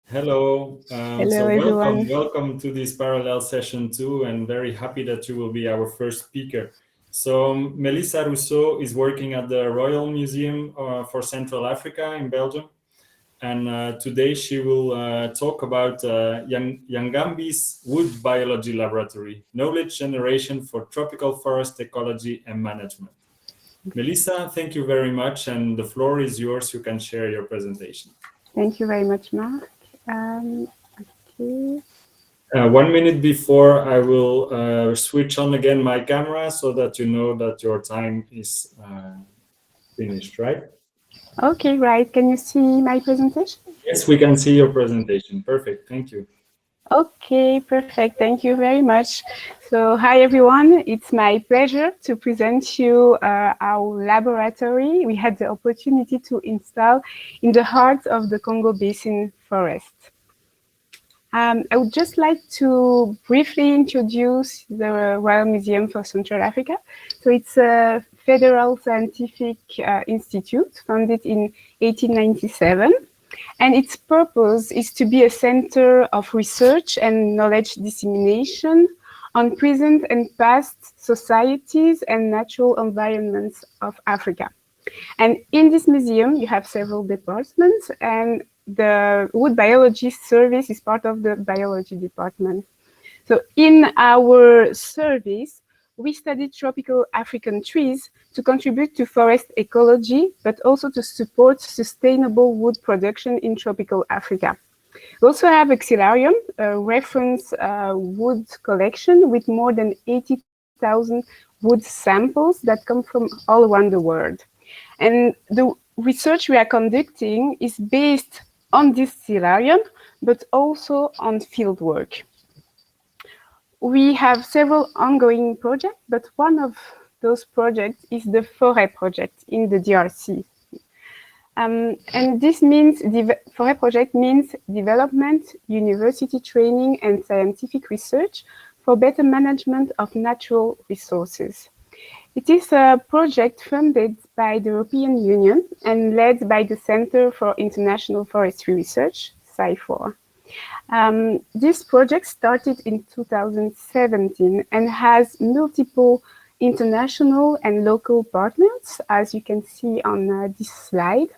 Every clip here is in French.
Hello. Hello, So welcome, everyone. welcome to this parallel session too, and very happy that you will be our first speaker. So Melissa Rousseau is working at the Royal Museum for Central Africa in Belgium, and today she will talk about Yangambi's Wood Biology Laboratory, knowledge generation for tropical forest ecology and management. Melissa, thank you very much, and the floor is yours. You can share your presentation. Thank you very much, Mark. Okay. 1 minute before I will switch on again my camera so that you know that your time is finished, right? Okay, right. Can you see my presentation? Yes, we can see your presentation. Perfect. Thank you. Okay, perfect. Thank you very much. So, hi, everyone. It's my pleasure to present you our laboratory we had the opportunity to install in the heart of the Congo Basin forest. I would just like to briefly introduce the Royal Museum for Central Africa. So it's a federal scientific institute founded in 1897. And its purpose is to be a center of research and knowledge dissemination on present and past societies and natural environments of Africa. And in this museum, you have several departments, and the wood biology service is part of the biology department. So in our service, we study tropical African trees to contribute to forest ecology, but also to support sustainable wood production in tropical Africa. We also have Xylarium, a reference wood collection with more than 80,000 wood samples that come from all around the world. And the research we are conducting is based on this Xylarium, but also on field work. We have several ongoing projects, but one of those projects is the Forêt project in the DRC. And this means the Forêt project means development, university training, and scientific research for better management of natural resources. It is a project funded by the European Union and led by the Center for International Forestry Research, CIFOR. This project started in 2017 and has multiple international and local partners, as you can see on this slide.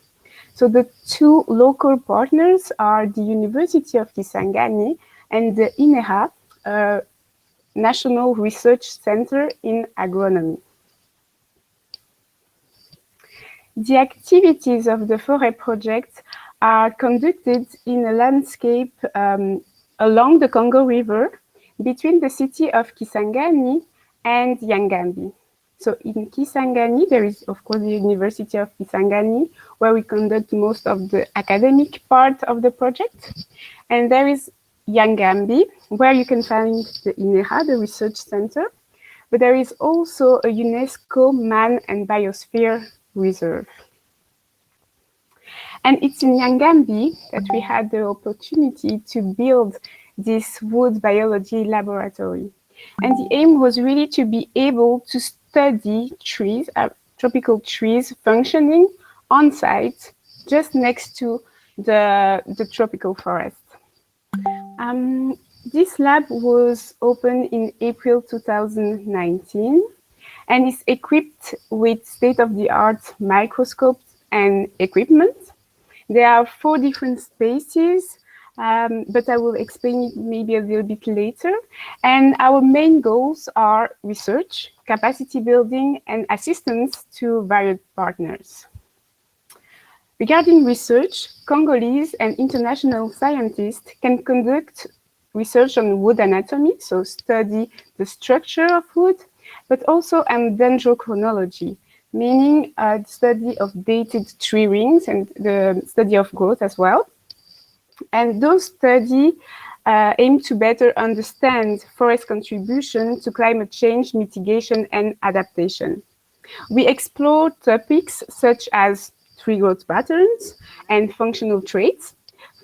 So the two local partners are the University of Kisangani and the INEHA, National Research Center in Agronomy. The activities of the Forêt project are conducted in a landscape along the Congo River between the city of Kisangani and Yangambi. So in Kisangani, there is, of course, the University of Kisangani, where we conduct most of the academic part of the project. And there is Yangambi, where you can find the INEHA, the research center. But there is also a UNESCO Man and Biosphere Reserve. And it's in Yangambi that we had the opportunity to build this wood biology laboratory. And the aim was really to be able to study trees, tropical trees functioning on site just next to the tropical forest. This lab was opened in April 2019 and is equipped with state-of-the-art microscopes and equipment. There are 4 different spaces, but I will explain it maybe a little bit later. And our main goals are research, capacity building, and assistance to various partners. Regarding research, Congolese and international scientists can conduct research on wood anatomy, so study the structure of wood, but also on dendrochronology, meaning the study of dated tree rings and the study of growth as well. And those studies aim to better understand forest contribution to climate change mitigation and adaptation. We explore topics such as tree growth patterns and functional traits,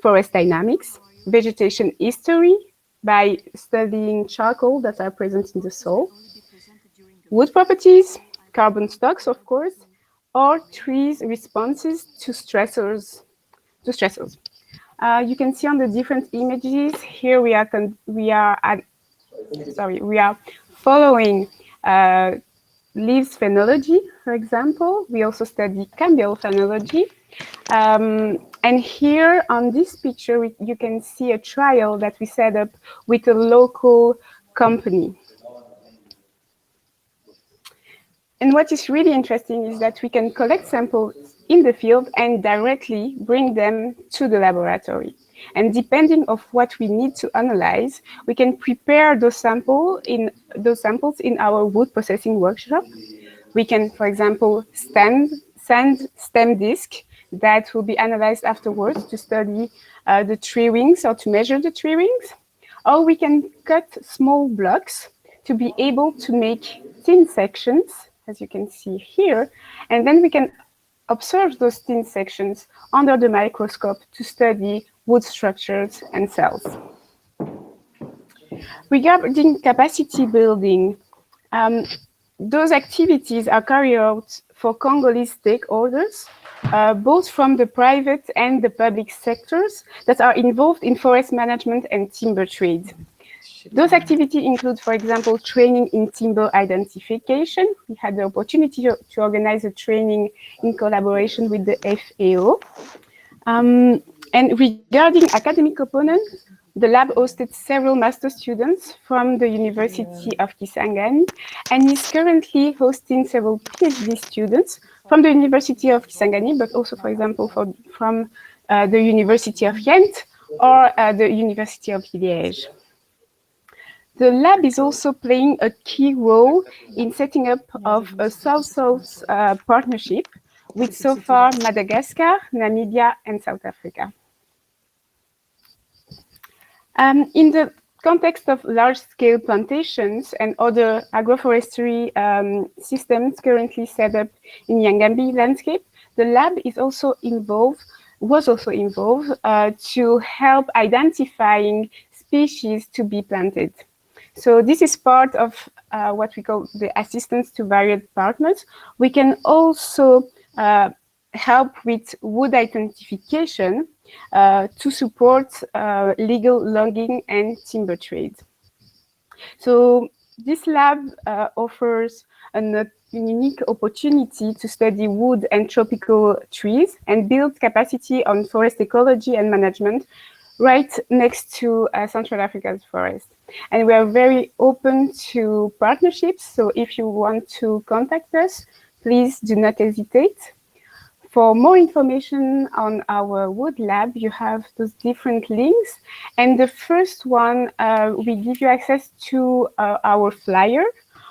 forest dynamics, vegetation history by studying charcoal that are present in the soil, wood properties, carbon stocks, of course, or trees' responses to stressors. You can see on the different images here we are following leaves phenology, for example. We also study cambial phenology. And here on this picture, you can see a trial that we set up with a local company. And what is really interesting is that we can collect samples in the field and directly bring them to the laboratory. And depending on what we need to analyze, we can prepare those samples in our wood processing workshop. We can, for example, send stem disc that will be analyzed afterwards to study the tree rings or to measure the tree rings. Or we can cut small blocks to be able to make thin sections, as you can see here, and then we can observe those thin sections under the microscope to study wood structures and cells. Regarding capacity building, those activities are carried out for Congolese stakeholders, both from the private and the public sectors that are involved in forest management and timber trade. Those activities include, for example, training in timber identification. We had the opportunity to organize a training in collaboration with the FAO. And regarding academic components, the lab hosted several master students from the University of Kisangani and is currently hosting several PhD students from the University of Kisangani, but also, for example, from the University of Ghent or the University of Liège. The lab is also playing a key role in setting up of a South-South partnership with so far Madagascar, Namibia, and South Africa. In the context of large-scale plantations and other agroforestry systems currently set up in Yangambi landscape, the lab was also involved to help identifying species to be planted. So this is part of what we call the assistance to varied partners. We can also help with wood identification to support legal logging and timber trade. So this lab offers a unique opportunity to study wood and tropical trees and build capacity on forest ecology and management right next to Central Africa's forest. And we are very open to partnerships. So if you want to contact us, please do not hesitate. For more information on our wood lab, you have those different links. And the first one, we give you access to our flyer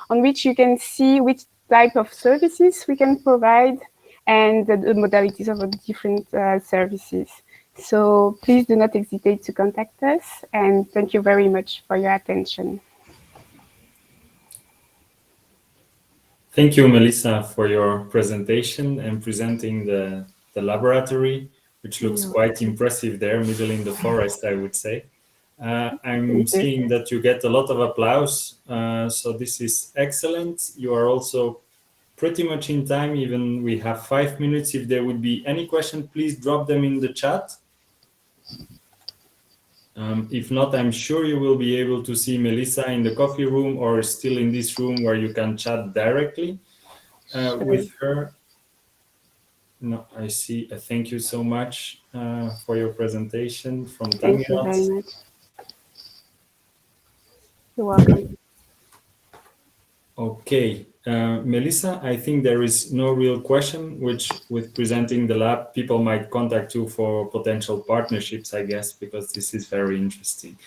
on which you can see which type of services we can provide and the modalities of the different services. So please do not hesitate to contact us, and thank you very much for your attention. Thank you, Melissa, for your presentation and presenting the laboratory, which looks quite impressive there, middle in the forest, I would say. I'm seeing that you get a lot of applause, so this is excellent. You are also pretty much in time, even we have 5 minutes. If there would be any question, please drop them in the chat. If not, I'm sure you will be able to see Melissa in the coffee room or still in this room where you can chat directly with her. No, I see. Thank you so much for your presentation from Tamirat. Thank you very much. You're welcome. Okay. Melissa, I think there is no real question, which with presenting the lab, people might contact you for potential partnerships, I guess, because this is very interesting.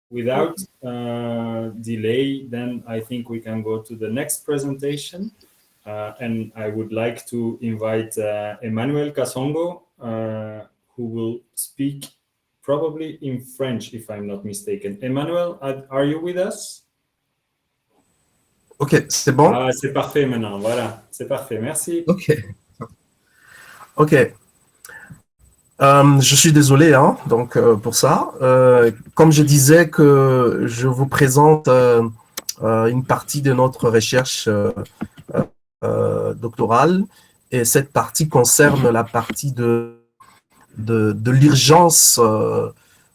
Without delay, then I think we can go to the next presentation. And I would like to invite Emmanuel Kasongo, who will speak probably in French, if I'm not mistaken. Emmanuel, are you with us? Ok, c'est bon. Ah, c'est parfait maintenant, voilà, c'est parfait, merci. Ok. Ok. Je suis désolé donc, pour ça. Comme je disais que je vous présente une partie de notre recherche doctorale et cette partie concerne la partie de l'urgence,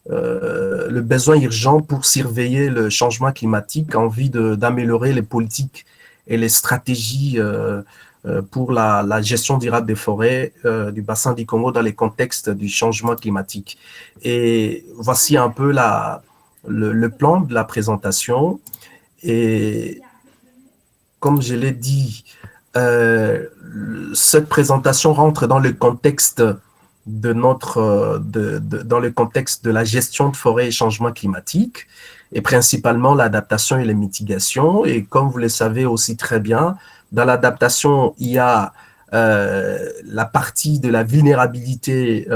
le besoin urgent pour surveiller le changement climatique en vue d'améliorer les politiques et les stratégies pour la gestion durable des forêts du bassin du Congo dans les contextes du changement climatique. Et voici un peu le plan de la présentation. Et comme je l'ai dit, cette présentation rentre dans le contexte dans le contexte de la gestion de forêt et changement climatique, et principalement l'adaptation et les mitigations. Et comme vous le savez aussi très bien, dans l'adaptation, il y a la partie de la vulnérabilité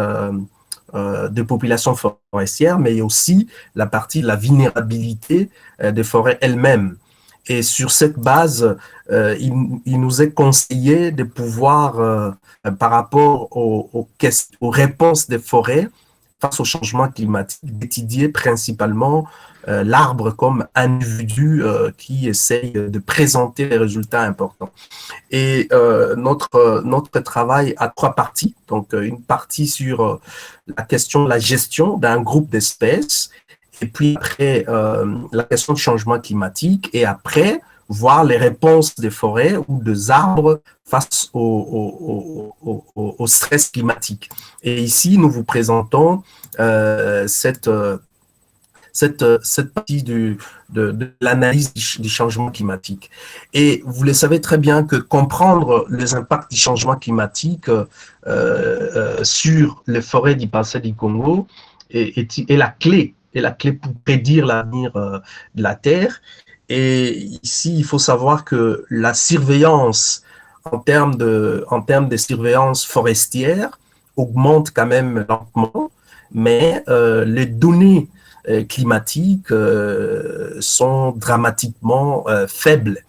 des populations forestières, mais aussi la partie de la vulnérabilité des forêts elles-mêmes. Et sur cette base, il nous est conseillé de pouvoir, par rapport aux réponses des forêts face au changement climatique, d'étudier principalement l'arbre comme individu qui essaye de présenter des résultats importants. Et notre travail a 3 parties. Donc, une partie sur la question de la gestion d'un groupe d'espèces, et puis après, la question du changement climatique, et après, voir les réponses des forêts ou des arbres face au stress climatique. Et ici, nous vous présentons cette partie de l'analyse du changement climatique. Et vous le savez très bien que comprendre les impacts du changement climatique sur les forêts du bassin du Congo est la clé pour prédire l'avenir de la Terre. Et ici, il faut savoir que la surveillance en termes de surveillance forestière augmente quand même lentement, mais les données climatiques sont dramatiquement faibles.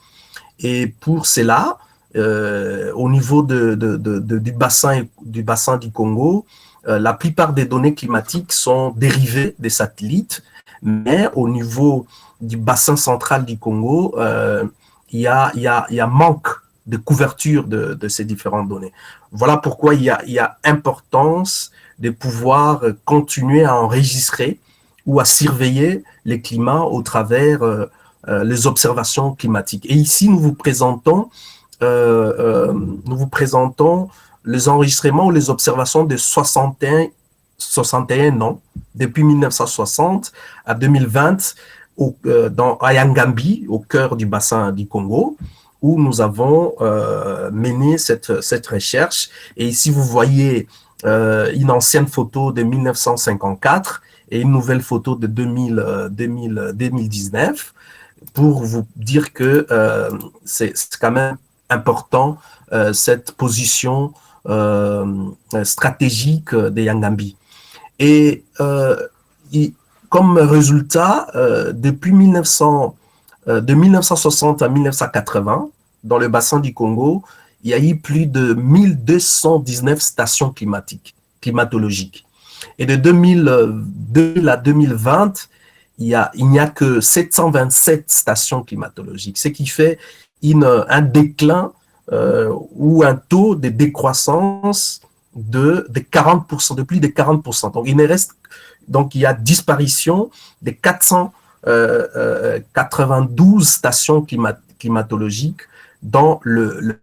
Et pour cela, au niveau du bassin du Congo, la plupart des données climatiques sont dérivées des satellites, mais au niveau du bassin central du Congo, il y a manque de couverture de ces différentes données. Voilà pourquoi il y a importance de pouvoir continuer à enregistrer ou à surveiller les climats au travers les observations climatiques. Et ici, nous vous présentons les enregistrements ou les observations de 61 ans, depuis 1960 à 2020, à Yangambi, au cœur du bassin du Congo, où nous avons mené cette recherche. Et ici, vous voyez une ancienne photo de 1954 et une nouvelle photo de 2019, pour vous dire que c'est quand même important, cette position stratégique de Yangambi. Et comme résultat, depuis de 1960 à 1980, dans le bassin du Congo, il y a eu plus de 1219 stations climatologiques. Et de 2000 à 2020, il n'y a que 727 stations climatologiques, ce qui fait un déclin ou un taux de décroissance de 40%, de plus de 40%. Donc, il y a disparition de 492 stations climatologiques dans le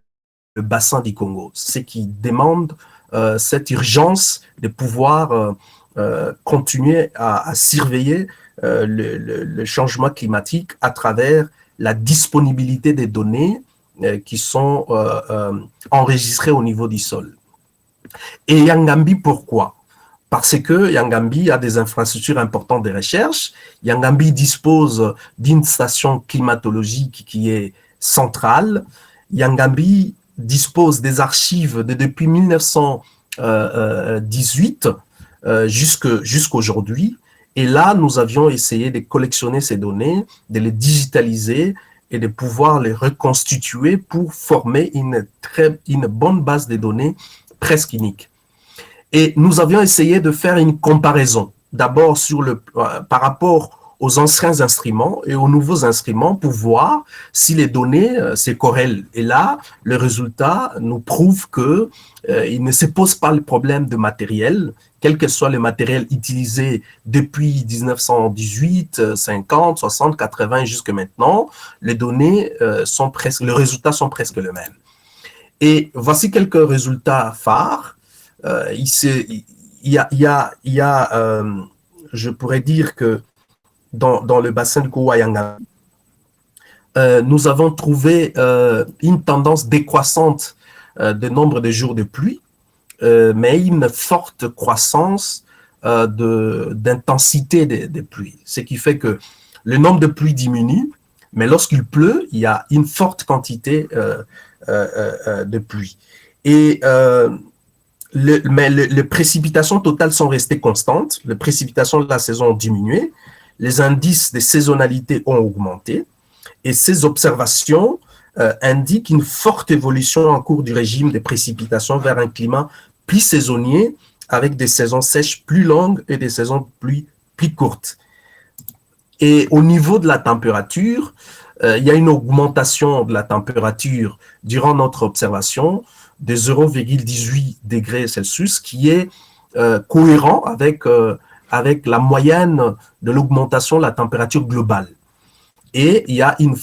bassin du Congo, ce qui demande cette urgence de pouvoir continuer à surveiller le changement climatique à travers la disponibilité des données qui sont enregistrées au niveau du sol. Et Yangambi, pourquoi? Parce que Yangambi a des infrastructures importantes de recherche. Yangambi dispose d'une station climatologique qui est centrale. Yangambi dispose des archives depuis 1918 jusqu'aujourd'hui. Et là, nous avions essayé de collectionner ces données, de les digitaliser et de pouvoir les reconstituer pour former une bonne base de données presque unique. Et nous avions essayé de faire une comparaison, d'abord par rapport aux anciens instruments et aux nouveaux instruments pour voir si les données se corrèlent. Et là, le résultat nous prouve que il ne se pose pas le problème de matériel, quel que soit le matériel utilisé depuis 1918, 50, 60, 80 jusque maintenant, les données les résultats sont presque les mêmes. Et voici quelques résultats phares. Il y a je pourrais dire que dans le bassin de Kouwa-Yangambi, nous avons trouvé une tendance décroissante de nombre de jours de pluie, mais une forte croissance d'intensité des pluies. Ce qui fait que le nombre de pluies diminue, mais lorsqu'il pleut, il y a une forte quantité de pluie. Et les précipitations totales sont restées constantes. Les précipitations de la saison ont diminué. Les indices de saisonnalité ont augmenté. Et ces observations indiquent une forte évolution en cours du régime des précipitations vers un climat plus saisonnier, avec des saisons sèches plus longues et des saisons plus courtes. Et au niveau de la température, il y a une augmentation de la température durant notre observation de 0,18 degrés Celsius, qui est cohérent avec la moyenne de l'augmentation de la température globale. Et il y a une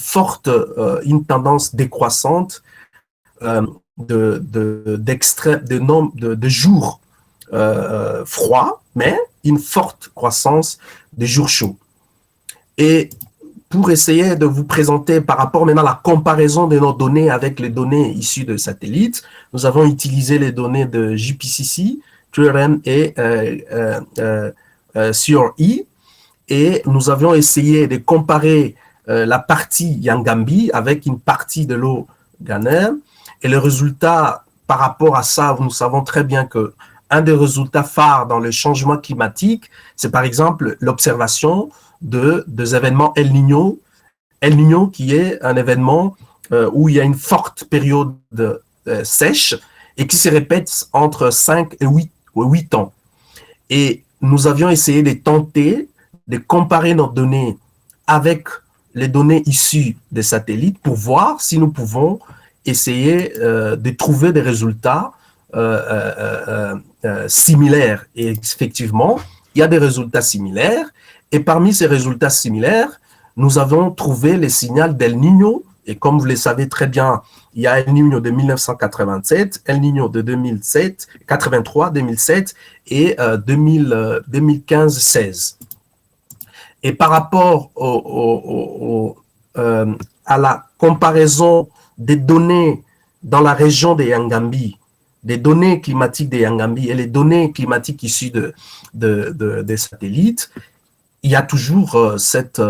tendance décroissante de jours froids, mais une forte croissance de jours chauds. Et pour essayer de vous présenter par rapport maintenant à la comparaison de nos données avec les données issues de satellites, nous avons utilisé les données de JPCC, TRM et CRE, et nous avions essayé de comparer la partie Yangambi avec une partie de l'eau Ghanéenne. Et le résultat par rapport à ça, nous savons très bien que un des résultats phares dans le changement climatique, c'est par exemple l'observation des événements El Niño. El Niño qui est un événement où il y a une forte période sèche et qui se répète entre 5 et 8 ans. Et nous avions essayé de tenter de comparer nos données avec les données issues des satellites pour voir si nous pouvons essayer de trouver des résultats similaires. Et effectivement, il y a des résultats similaires. Et parmi ces résultats similaires, nous avons trouvé les signaux d'El Niño. Et comme vous le savez très bien, il y a El Niño de 1987, El Niño de 2007, 83, 2007 et 2015-16. Et par rapport à la comparaison des données dans la région des Yangambi, des données climatiques des Yangambi et les données climatiques issues des satellites, il y a toujours cette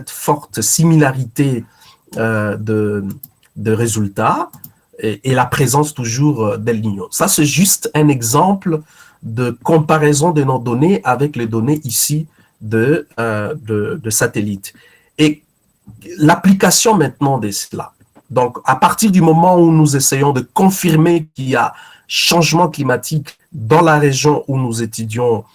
forte similarité de résultats et la présence toujours d'El Niño. Ça, c'est juste un exemple de comparaison de nos données avec les données ici de satellites. Et l'application maintenant de cela. Donc, à partir du moment où nous essayons de confirmer qu'il y a changement climatique dans la région où nous étudions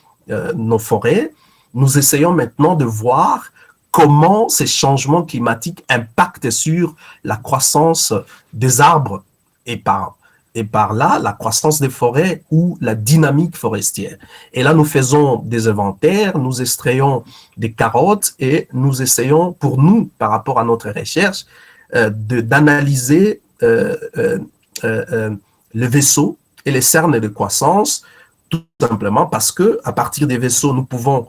nos forêts, nous essayons maintenant de voir comment ces changements climatiques impactent sur la croissance des arbres et par là, la croissance des forêts ou la dynamique forestière. Et là, nous faisons des inventaires, nous extrayons des carottes et nous essayons, pour nous, par rapport à notre recherche, d'analyser le vaisseau et les cernes de croissance, tout simplement parce que à partir des vaisseaux, nous pouvons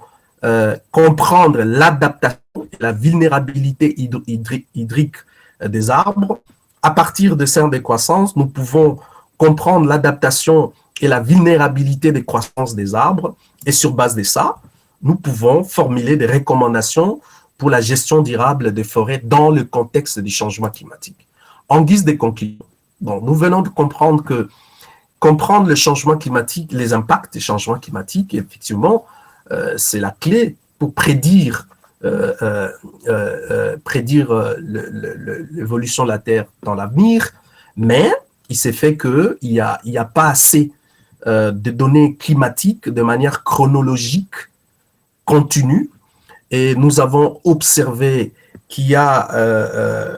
comprendre l'adaptation et la vulnérabilité hydrique des arbres. À partir des cernes de croissance, nous pouvons comprendre l'adaptation et la vulnérabilité des croissances des arbres. Et sur base de ça, nous pouvons formuler des recommandations pour la gestion durable des forêts dans le contexte du changement climatique. En guise de conclusion, bon, nous venons de comprendre que comprendre le changement climatique, les impacts des changements climatiques, effectivement, c'est la clé pour prédire l'évolution de la Terre dans l'avenir, mais il s'est fait qu'il n'y a pas assez de données climatiques de manière chronologique, continue, et nous avons observé qu'il y a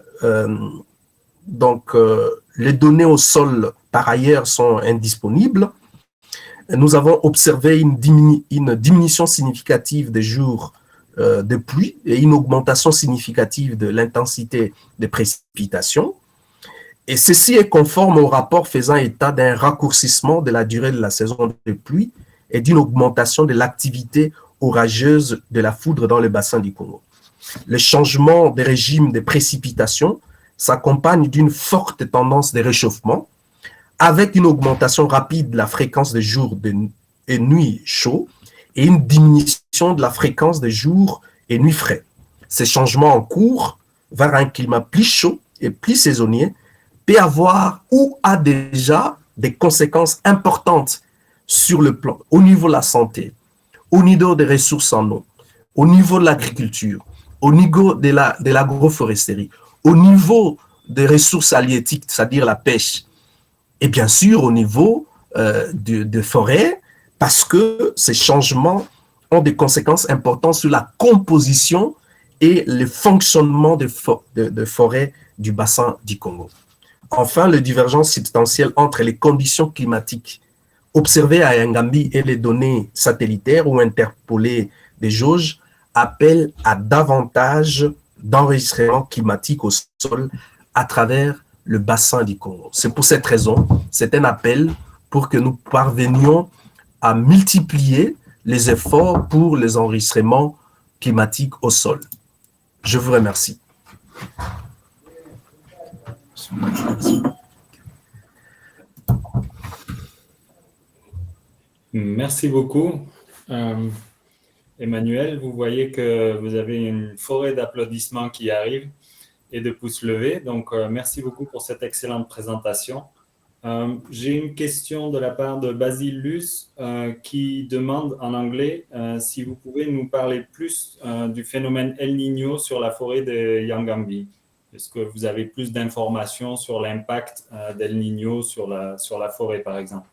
les données au sol par ailleurs sont indisponibles. Nous avons observé une diminution significative des jours de pluie et une augmentation significative de l'intensité des précipitations. Et ceci est conforme au rapport faisant état d'un raccourcissement de la durée de la saison de pluie et d'une augmentation de l'activité orageuse de la foudre dans le bassin du Congo. Le changement des régimes de précipitations s'accompagne d'une forte tendance de réchauffement avec une augmentation rapide de la fréquence des jours et nuits chauds et une diminution de la fréquence des jours et nuits frais. Ces changements en cours vers un climat plus chaud et plus saisonnier peut avoir ou a déjà des conséquences importantes sur le plan, au niveau de la santé, au niveau des ressources en eau, au niveau de l'agriculture, au niveau de l'agroforesterie, au niveau des ressources halieutiques, c'est-à-dire la pêche, et bien sûr au niveau de forêt, parce que ces changements ont des conséquences importantes sur la composition et le fonctionnement de forêts du bassin du Congo. Enfin, les divergences substantielles entre les conditions climatiques observées à Yangambi et les données satellitaires ou interpolées des jauges appellent à davantage d'enregistrements climatiques au sol à travers le bassin du Congo. C'est pour cette raison, c'est un appel pour que nous parvenions à multiplier les efforts pour les enregistrements climatiques au sol. Je vous remercie. Merci beaucoup. Emmanuel, vous voyez que vous avez une forêt d'applaudissements qui arrive et de pouces levés. Donc, merci beaucoup pour cette excellente présentation. J'ai une question de la part de Basile Luce qui demande en anglais si vous pouvez nous parler plus du phénomène El Niño sur la forêt de Yangambi. Est-ce que vous avez plus d'informations sur l'impact d'El Niño sur la forêt, par exemple?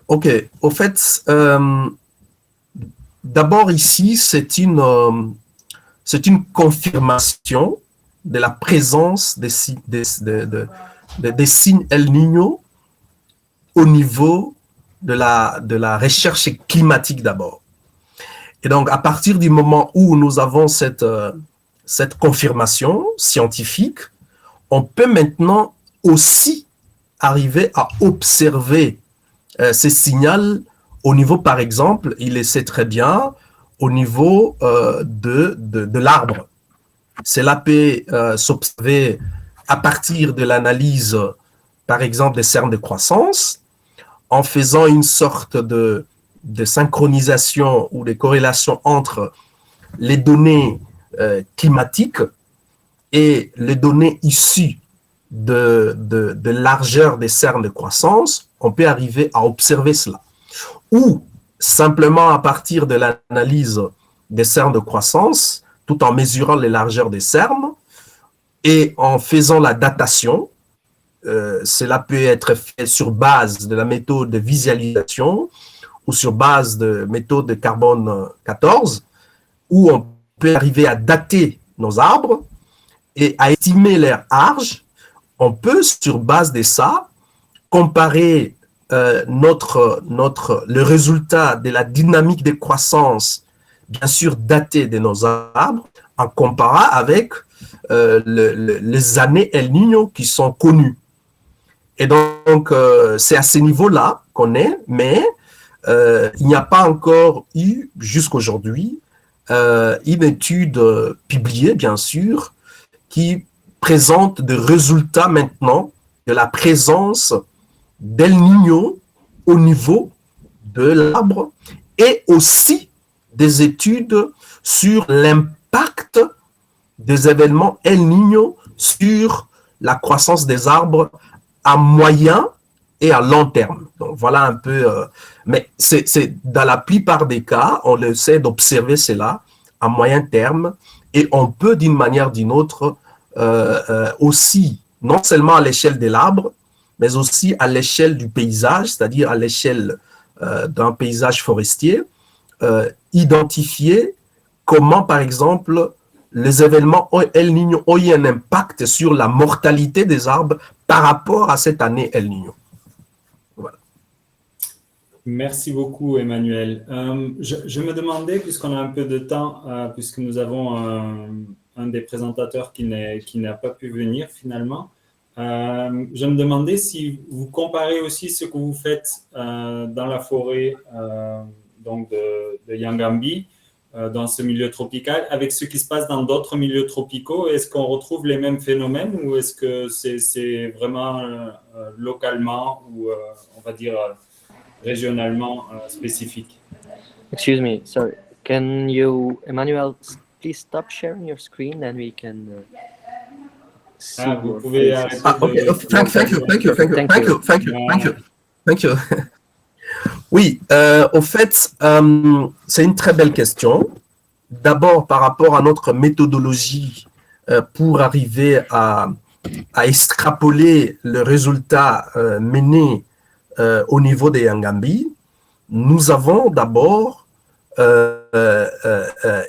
Ok, au fait, d'abord ici, c'est une confirmation de la présence des signes El Niño au niveau de la recherche climatique d'abord. Et donc, à partir du moment où nous avons cette confirmation scientifique, on peut maintenant aussi arriver à observer ces signaux au niveau, par exemple, il le sait très bien, au niveau de l'arbre. Cela peut s'observer à partir de l'analyse, par exemple, des cernes de croissance, en faisant une sorte de synchronisation ou de corrélation entre les données climatiques et les données issues de largeur des cernes de croissance. On peut arriver à observer cela. Ou simplement à partir de l'analyse des cernes de croissance, tout en mesurant les largeurs des cernes et en faisant la datation. Cela peut être fait sur base de la méthode de visualisation ou sur base de méthode de carbone 14, où on peut arriver à dater nos arbres et à estimer leur âge. On peut, sur base de ça, comparer le résultat de la dynamique de croissance, bien sûr daté de nos arbres, en comparant avec les années El Niño qui sont connues. Et donc, c'est à ce niveau-là qu'on est, mais il n'y a pas encore eu, jusqu'aujourd'hui, une étude publiée, bien sûr, qui présente des résultats maintenant de la présence d'El Niño au niveau de l'arbre et aussi des études sur l'impact des événements El Niño sur la croissance des arbres à moyen et à long terme. Donc voilà un peu, mais c'est dans la plupart des cas, on essaie d'observer cela à moyen terme et on peut d'une manière ou d'une autre aussi, non seulement à l'échelle de l'arbre, mais aussi à l'échelle du paysage, c'est-à-dire à l'échelle d'un paysage forestier, identifier comment, par exemple, les événements El Niño ont eu un impact sur la mortalité des arbres par rapport à cette année El Niño. Voilà. Merci beaucoup, Emmanuel. Je me demandais, puisqu'on a un peu de temps, puisque nous avons un des présentateurs qui n'a pas pu venir finalement, je me demandais si vous comparez aussi ce que vous faites dans la forêt donc de Yangambi, dans ce milieu tropical, avec ce qui se passe dans d'autres milieux tropicaux. Est-ce qu'on retrouve les mêmes phénomènes ou est-ce que c'est vraiment localement ou on va dire régionalement spécifique? Excuse me, sorry. Can you, Emmanuel, please stop sharing your screen and we can see Vous your pouvez faces. arrêter Okay. Thank you. Oui, au fait, c'est une très belle question. D'abord, par rapport à notre méthodologie pour arriver à extrapoler le résultat mené au niveau des Yangambi, nous avons d'abord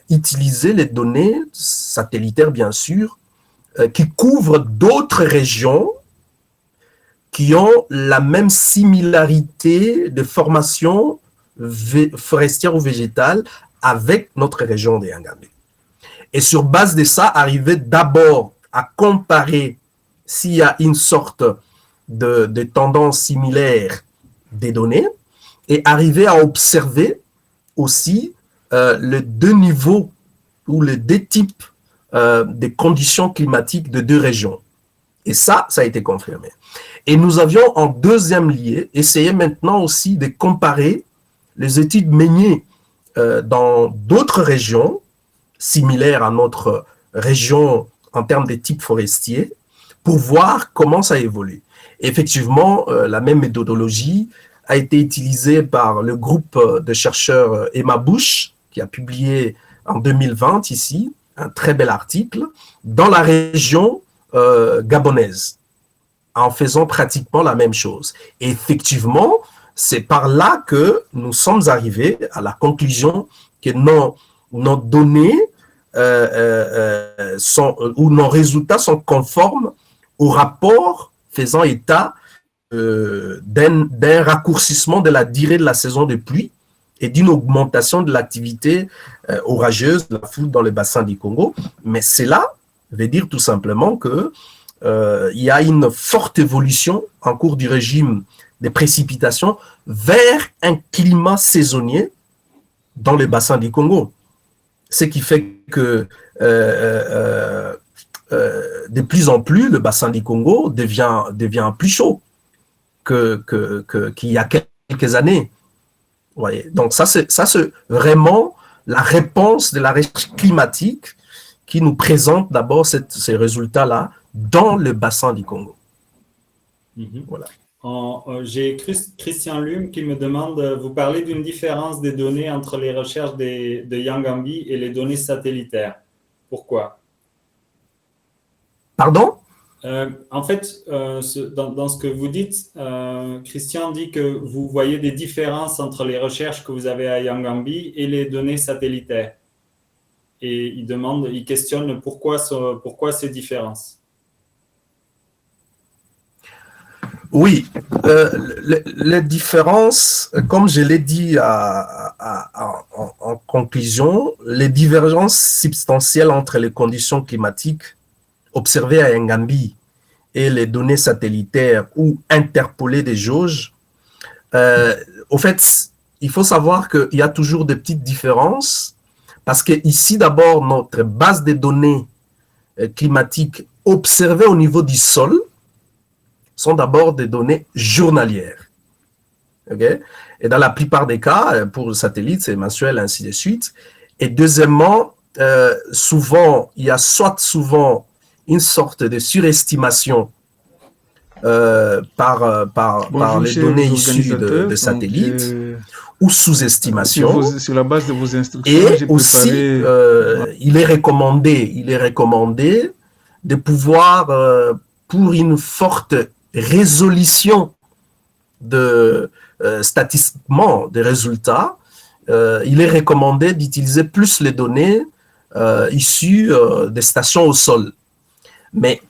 utilisé les données satellitaires, bien sûr, qui couvrent d'autres régions qui ont la même similarité de formation forestière ou végétale avec notre région des Yangambi. Et sur base de ça, arriver d'abord à comparer s'il y a une sorte de tendance similaire des données et arriver à observer aussi les deux niveaux ou les deux types de conditions climatiques de deux régions. Et ça a été confirmé. Et nous avions en deuxième lieu essayé maintenant aussi de comparer les études menées dans d'autres régions similaires à notre région en termes de type forestier pour voir comment ça évolue. Effectivement, la même méthodologie a été utilisée par le groupe de chercheurs Emma Bush qui a publié en 2020 ici un très bel article dans la région gabonaise, en faisant pratiquement la même chose. Et effectivement, c'est par là que nous sommes arrivés à la conclusion que nos données ou nos résultats sont conformes au rapport faisant état d'un raccourcissement de la durée de la saison de pluie et d'une augmentation de l'activité orageuse de la foudre dans le bassin du Congo. Mais cela veut dire tout simplement que il y a une forte évolution en cours du régime des précipitations vers un climat saisonnier dans le bassin du Congo. Ce qui fait que de plus en plus, le bassin du Congo devient plus chaud qu'il y a quelques années. Ouais. Donc ça, c'est vraiment la réponse de la recherche climatique qui nous présente d'abord ces résultats-là dans le bassin du Congo. Voilà. J'ai Christian Lume qui me demande, vous parlez d'une différence des données entre les recherches de Yangambi et les données satellitaires. Pourquoi? Pardon? En fait, dans ce que vous dites, Christian dit que vous voyez des différences entre les recherches que vous avez à Yangambi et les données satellitaires. Et il questionne pourquoi ces différences. Oui, les différences, comme je l'ai dit en conclusion, les divergences substantielles entre les conditions climatiques observées à Yangambi et les données satellitaires ou interpolées des jauges, au fait, il faut savoir qu'il y a toujours des petites différences parce que ici, d'abord, notre base de données climatiques observées au niveau du sol sont d'abord des données journalières. Okay? Et dans la plupart des cas, pour le satellite, c'est mensuel, ainsi de suite. Et deuxièmement, souvent, il y a souvent une sorte de surestimation par les données issues de satellites ou sous-estimation. Sur la base de vos instructions, et aussi, il est recommandé de pouvoir, pour une forte résolution statistiquement des résultats, il est recommandé d'utiliser plus les données issues des stations au sol. Mais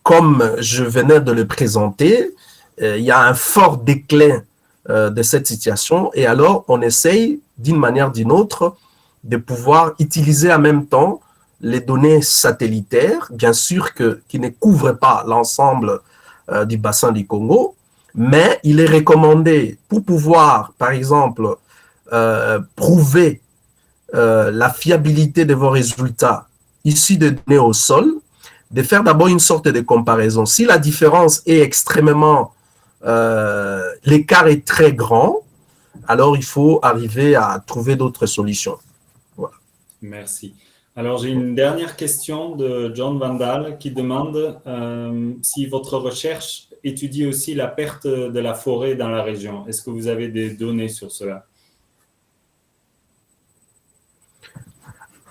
comme je venais de le présenter, il y a un fort déclin de cette situation et alors on essaye d'une manière ou d'une autre de pouvoir utiliser en même temps les données satellitaires, bien sûr qui ne couvrent pas l'ensemble du bassin du Congo, mais il est recommandé pour pouvoir, par exemple, prouver la fiabilité de vos résultats issus de données au sol, de faire d'abord une sorte de comparaison. Si la différence est extrêmement, l'écart est très grand, alors il faut arriver à trouver d'autres solutions. Voilà. Merci. Alors, j'ai une dernière question de John Vandal qui demande si votre recherche étudie aussi la perte de la forêt dans la région. Est-ce que vous avez des données sur cela?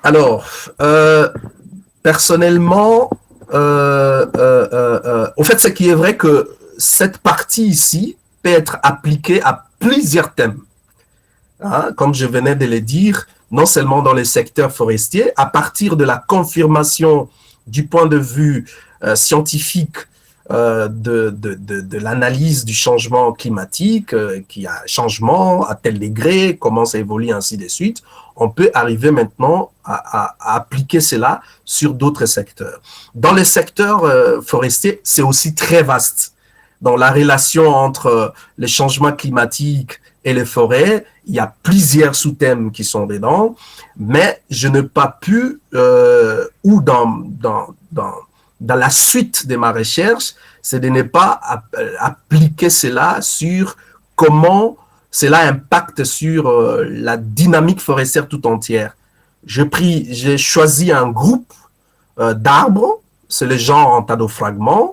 Alors, personnellement, au fait, ce qui est vrai que cette partie ici peut être appliquée à plusieurs thèmes. Hein, comme je venais de le dire, non seulement dans les secteurs forestiers, à partir de la confirmation du point de vue scientifique de l'analyse du changement climatique, qu'il y a un changement, à tel degré, comment ça évolue, ainsi de suite, on peut arriver maintenant à appliquer cela sur d'autres secteurs. Dans les secteurs forestiers, c'est aussi très vaste. Dans la relation entre les changements climatiques et les forêts, il y a plusieurs sous-thèmes qui sont dedans, mais je n'ai pas pu, ou dans la suite de ma recherche, c'est de ne pas appliquer cela sur comment cela impacte sur la dynamique forestière tout entière. J'ai choisi un groupe d'arbres, c'est le genre Antadophragma,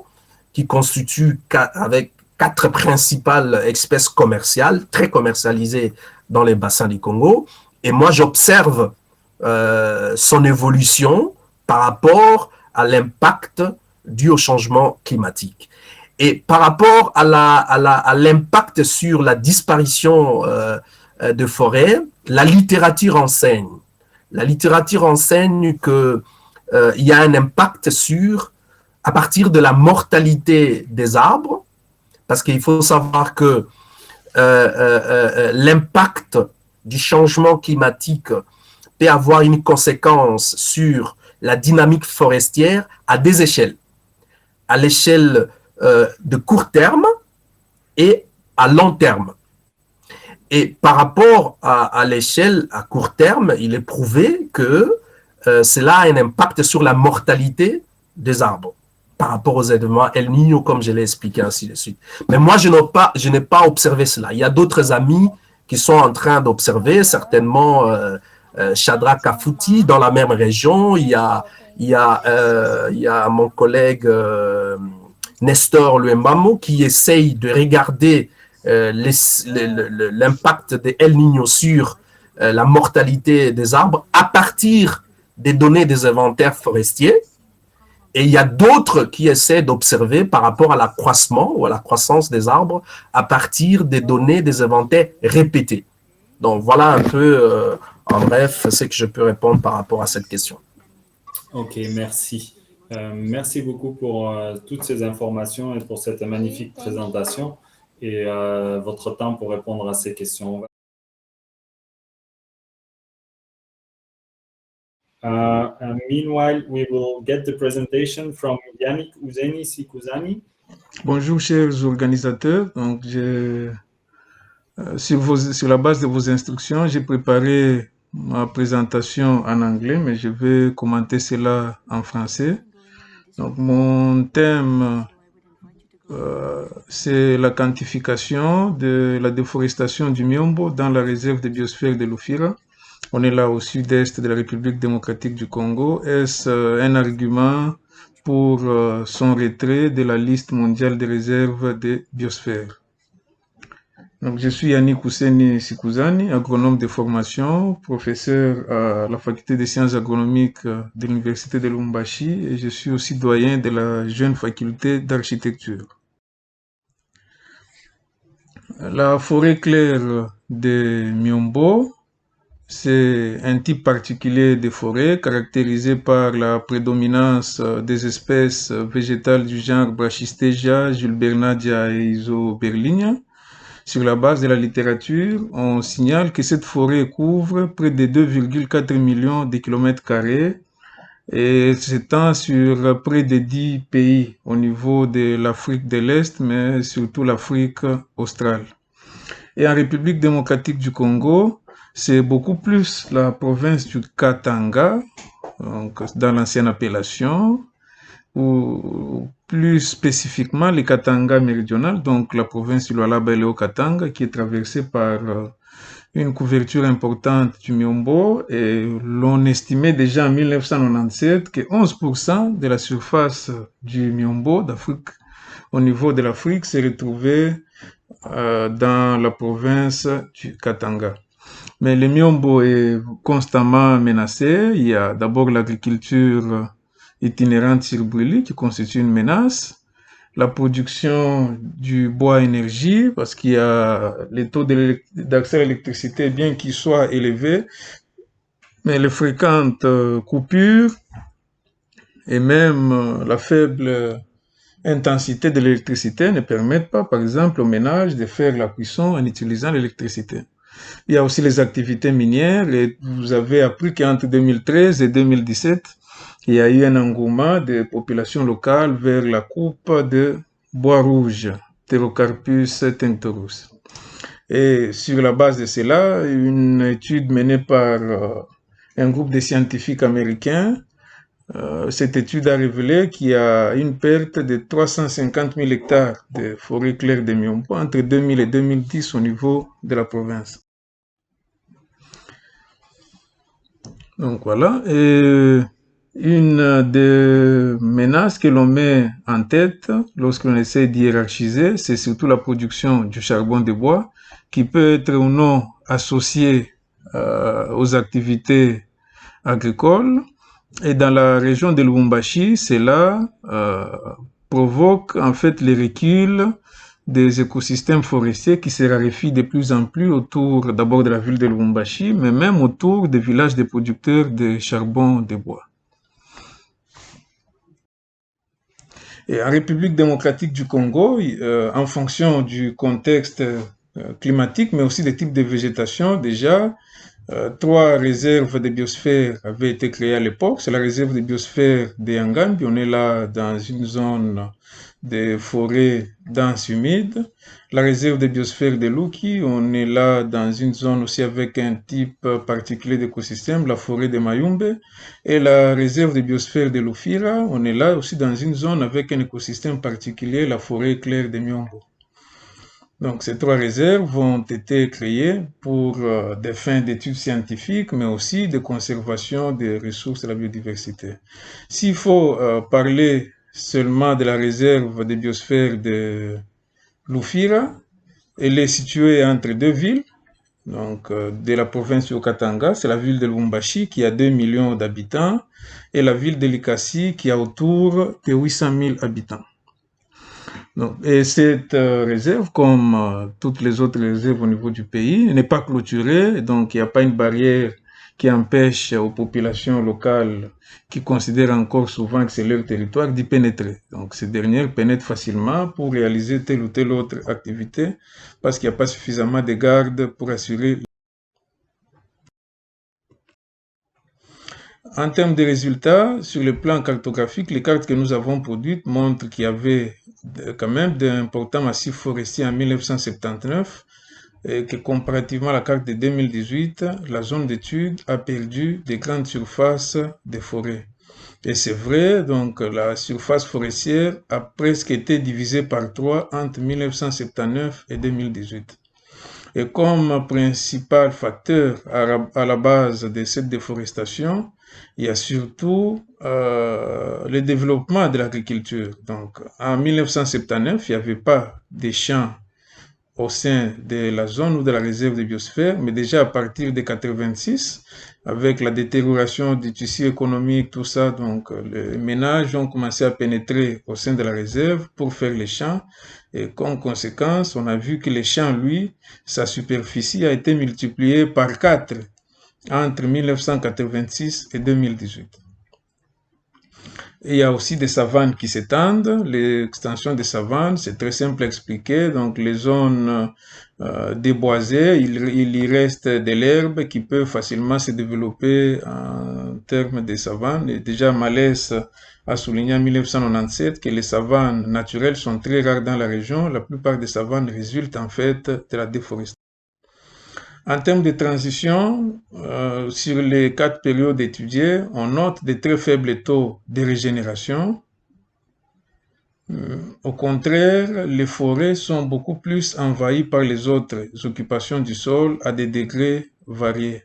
qui constitue avec 4 principales espèces commerciales, très commercialisées dans les bassins du Congo. Et moi, j'observe son évolution par rapport à l'impact dû au changement climatique. Et par rapport à l'impact sur la disparition de forêts, la littérature enseigne. La littérature enseigne qu'il y a un impact à partir de la mortalité des arbres, parce qu'il faut savoir que l'impact du changement climatique peut avoir une conséquence sur la dynamique forestière à des échelles. À l'échelle de court terme et à long terme. Et par rapport à l'échelle à court terme, il est prouvé que cela a un impact sur la mortalité des arbres par rapport aux événements El Niño, comme je l'ai expliqué, ainsi de suite. Mais moi, je n'ai pas observé cela. Il y a d'autres amis qui sont en train d'observer, certainement Shadrach Kafouti, dans la même région. Il y a mon collègue Nestor Luembamo qui essaye de regarder l'impact de El Niño sur la mortalité des arbres à partir des données des inventaires forestiers. Et il y a d'autres qui essaient d'observer par rapport à l'accroissement ou à la croissance des arbres à partir des données des inventaires répétés. Donc voilà un peu, en bref, ce que je peux répondre par rapport à cette question. Ok, merci. Merci beaucoup pour toutes ces informations et pour cette magnifique présentation et votre temps pour répondre à ces questions. Meanwhile, we will get the presentation from Yannick Ouzeni Sikuzani. Bonjour, chers organisateurs. Donc, sur la base de vos instructions, j'ai préparé ma présentation en anglais, mais je vais commenter cela en français. Donc, mon thème, c'est la quantification de la déforestation du Miombo dans la réserve de biosphère de l'Oufira. On est là au sud-est de la République démocratique du Congo. Est-ce un argument pour son retrait de la liste mondiale des réserves de biosphère? Donc, je suis Yannick Ouzeni Sikuzani, agronome de formation, professeur à la faculté des sciences agronomiques de l'université de Lubumbashi et je suis aussi doyen de la jeune faculté d'architecture. La forêt claire de Miombo C'est un type particulier de forêt caractérisé par la prédominance des espèces végétales du genre Brachystegia, Julbernadia et Isoberlinia. Sur la base de la littérature, on signale que cette forêt couvre près de 2,4 millions de kilomètres carrés et s'étend sur près de 10 pays au niveau de l'Afrique de l'Est, mais surtout l'Afrique australe. Et en République démocratique du Congo, c'est beaucoup plus la province du Katanga, donc dans l'ancienne appellation, ou plus spécifiquement le Katanga méridional, donc la province du Lualaba et le Haut-Katanga, qui est traversée par une couverture importante du Miombo, et l'on estimait déjà en 1997 que 11% de la surface du Miombo d'Afrique, au niveau de l'Afrique, se retrouvait dans la province du Katanga. Mais le Miombo est constamment menacé. Il y a d'abord l'agriculture itinérante sur brûlis qui constitue une menace, la production du bois énergie, parce qu'il y a les taux d'accès à l'électricité, bien qu'ils soient élevés, mais les fréquentes coupures et même la faible intensité de l'électricité ne permettent pas, par exemple, aux ménages de faire la cuisson en utilisant l'électricité. Il y a aussi les activités minières, et vous avez appris qu'entre 2013 et 2017, il y a eu un engouement des populations locales vers la coupe de bois rouge, Pterocarpus tinctorus. Et sur la base de cela, une étude menée par un groupe de scientifiques américains, cette étude a révélé qu'il y a une perte de 350 000 hectares de forêt claire de Miombo entre 2000 et 2010 au niveau de la province. Donc voilà, et une des menaces que l'on met en tête lorsqu'on essaie d'hiérarchiser, c'est surtout la production du charbon de bois, qui peut être ou non associée aux activités agricoles. Et dans la région de Lubumbashi, cela provoque en fait le recul des écosystèmes forestiers qui se raréfient de plus en plus autour d'abord de la ville de Lubumbashi, mais même autour des villages de producteurs de charbon de bois. Et en République démocratique du Congo, en fonction du contexte climatique, mais aussi des types de végétation, déjà, 3 réserves de biosphère avaient été créées à l'époque. C'est la réserve de biosphère de Yangambi. On est là dans une zone de forêt dense humide. La réserve de biosphère de Luki, on est là dans une zone aussi avec un type particulier d'écosystème, la forêt de Mayumbe. Et la réserve de biosphère de Lufira, on est là aussi dans une zone avec un écosystème particulier, la forêt claire de Miombo. Donc, ces 3 réserves ont été créées pour des fins d'études scientifiques, mais aussi de conservation des ressources de la biodiversité. S'il faut parler seulement de la réserve de biosphère de Lufira, elle est située entre 2 villes, donc de la province du Katanga, c'est la ville de Lubumbashi qui a 2 millions d'habitants, et la ville de Likasi qui a autour de 800 000 habitants. Donc, et cette réserve, comme toutes les autres réserves au niveau du pays, n'est pas clôturée, donc il n'y a pas une barrière qui empêche aux populations locales qui considèrent encore souvent que c'est leur territoire d'y pénétrer. Donc ces dernières pénètrent facilement pour réaliser telle ou telle autre activité parce qu'il n'y a pas suffisamment de gardes pour assurer. En termes de résultats, sur le plan cartographique, les cartes que nous avons produites montrent qu'il y avait quand même d'importants massifs forestiers en 1979 et que comparativement à la carte de 2018, la zone d'étude a perdu de grandes surfaces de forêt. Et c'est vrai, donc la surface forestière a presque été divisée par 3 entre 1979 et 2018. Et comme principal facteur à la base de cette déforestation, il y a surtout le développement de l'agriculture. Donc, en 1979, il n'y avait pas de champs au sein de la zone ou de la réserve de biosphère, mais déjà à partir de 1986, avec la détérioration du tissu économique, tout ça, donc les ménages ont commencé à pénétrer au sein de la réserve pour faire les champs. Et comme conséquence, on a vu que les champs, lui, sa superficie a été multipliée par 4 entre 1986 et 2018. Et il y a aussi des savanes qui s'étendent. L'extension des savanes, c'est très simple à expliquer. Donc, les zones déboisées, il y reste de l'herbe qui peut facilement se développer en termes de savanes. Et déjà, Malès a souligné en 1997 que les savanes naturelles sont très rares dans la région. La plupart des savanes résultent en fait de la déforestation. En termes de transition, sur les 4 périodes étudiées, on note de très faibles taux de régénération. Au contraire, les forêts sont beaucoup plus envahies par les autres occupations du sol à des degrés variés.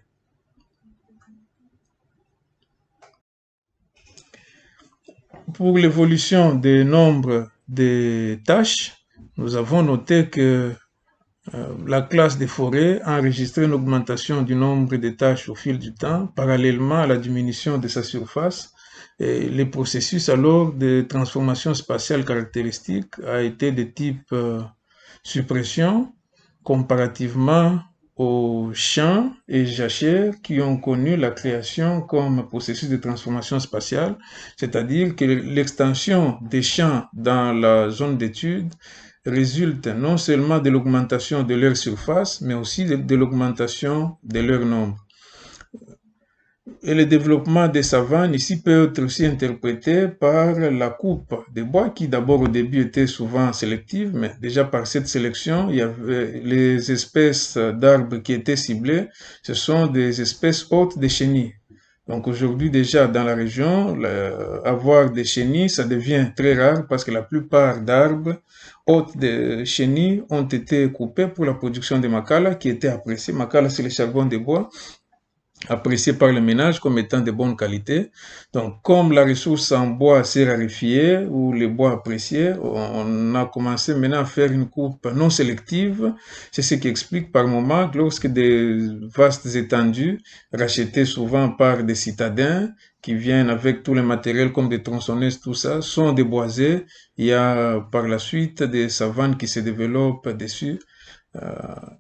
Pour l'évolution des nombres de tâches, nous avons noté que la classe des forêts a enregistré une augmentation du nombre de tâches au fil du temps, parallèlement à la diminution de sa surface. Et les processus alors de transformation spatiale caractéristique a été de type suppression, comparativement aux champs et jachères qui ont connu la création comme processus de transformation spatiale, c'est-à-dire que l'extension des champs dans la zone d'étude résulte non seulement de l'augmentation de leur surface, mais aussi de l'augmentation de leur nombre. Et le développement des savanes ici peut être aussi interprété par la coupe des bois qui d'abord au début était souvent sélective, mais déjà par cette sélection, il y avait les espèces d'arbres qui étaient ciblées, ce sont des espèces hôtes des chenilles. Donc aujourd'hui déjà dans la région, avoir des chenilles, ça devient très rare parce que la plupart d'arbres hôtes de chenilles ont été coupés pour la production de makala qui était appréciée. Makala, c'est le charbon de bois apprécié par le ménage comme étant de bonne qualité. Donc, comme la ressource en bois s'est raréfiée ou les bois appréciés, on a commencé maintenant à faire une coupe non sélective. C'est ce qui explique par moment que lorsque des vastes étendues, rachetées souvent par des citadins qui viennent avec tous les matériels comme des tronçonneuses, tout ça, sont déboisés. Il y a par la suite des savanes qui se développent dessus.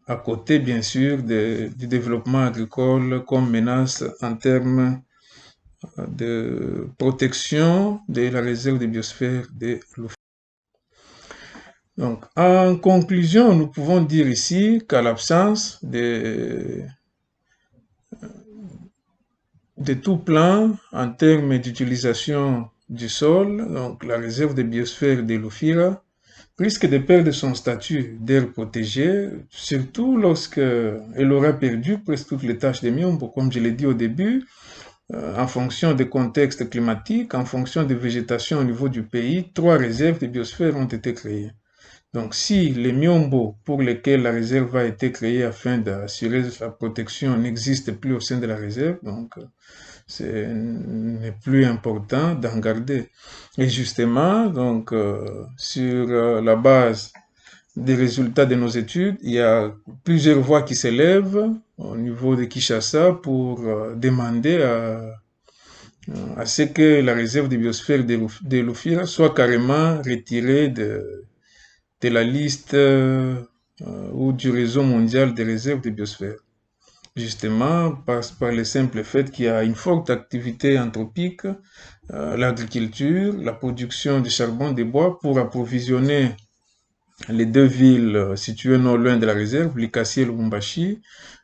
À côté, bien sûr, du développement agricole comme menace en termes de protection de la réserve de biosphère de l'Oufira. Donc, en conclusion, nous pouvons dire ici qu'à l'absence de tout plan en termes d'utilisation du sol, donc la réserve de biosphère de l'Oufira risque de perdre son statut d'aire protégée, surtout lorsqu'elle aura perdu presque toutes les tâches de Miombo, comme je l'ai dit au début, en fonction des contextes climatiques, en fonction des végétations au niveau du pays, 3 réserves de biosphère ont été créées. Donc si les Miombo pour lesquels la réserve a été créée afin d'assurer la protection n'existent plus au sein de la réserve, donc c'est n'est plus important d'en garder. Et justement, donc, sur la base des résultats de nos études, il y a plusieurs voix qui s'élèvent au niveau de Kinshasa pour demander à ce que la réserve de biosphère de l'Oufira soit carrément retirée de la liste ou du réseau mondial des réserves de biosphère. Justement, par le simple fait qu'il y a une forte activité anthropique, l'agriculture, la production de charbon de bois pour approvisionner les 2 villes situées non loin de la réserve, Likasi et Lubumbashi,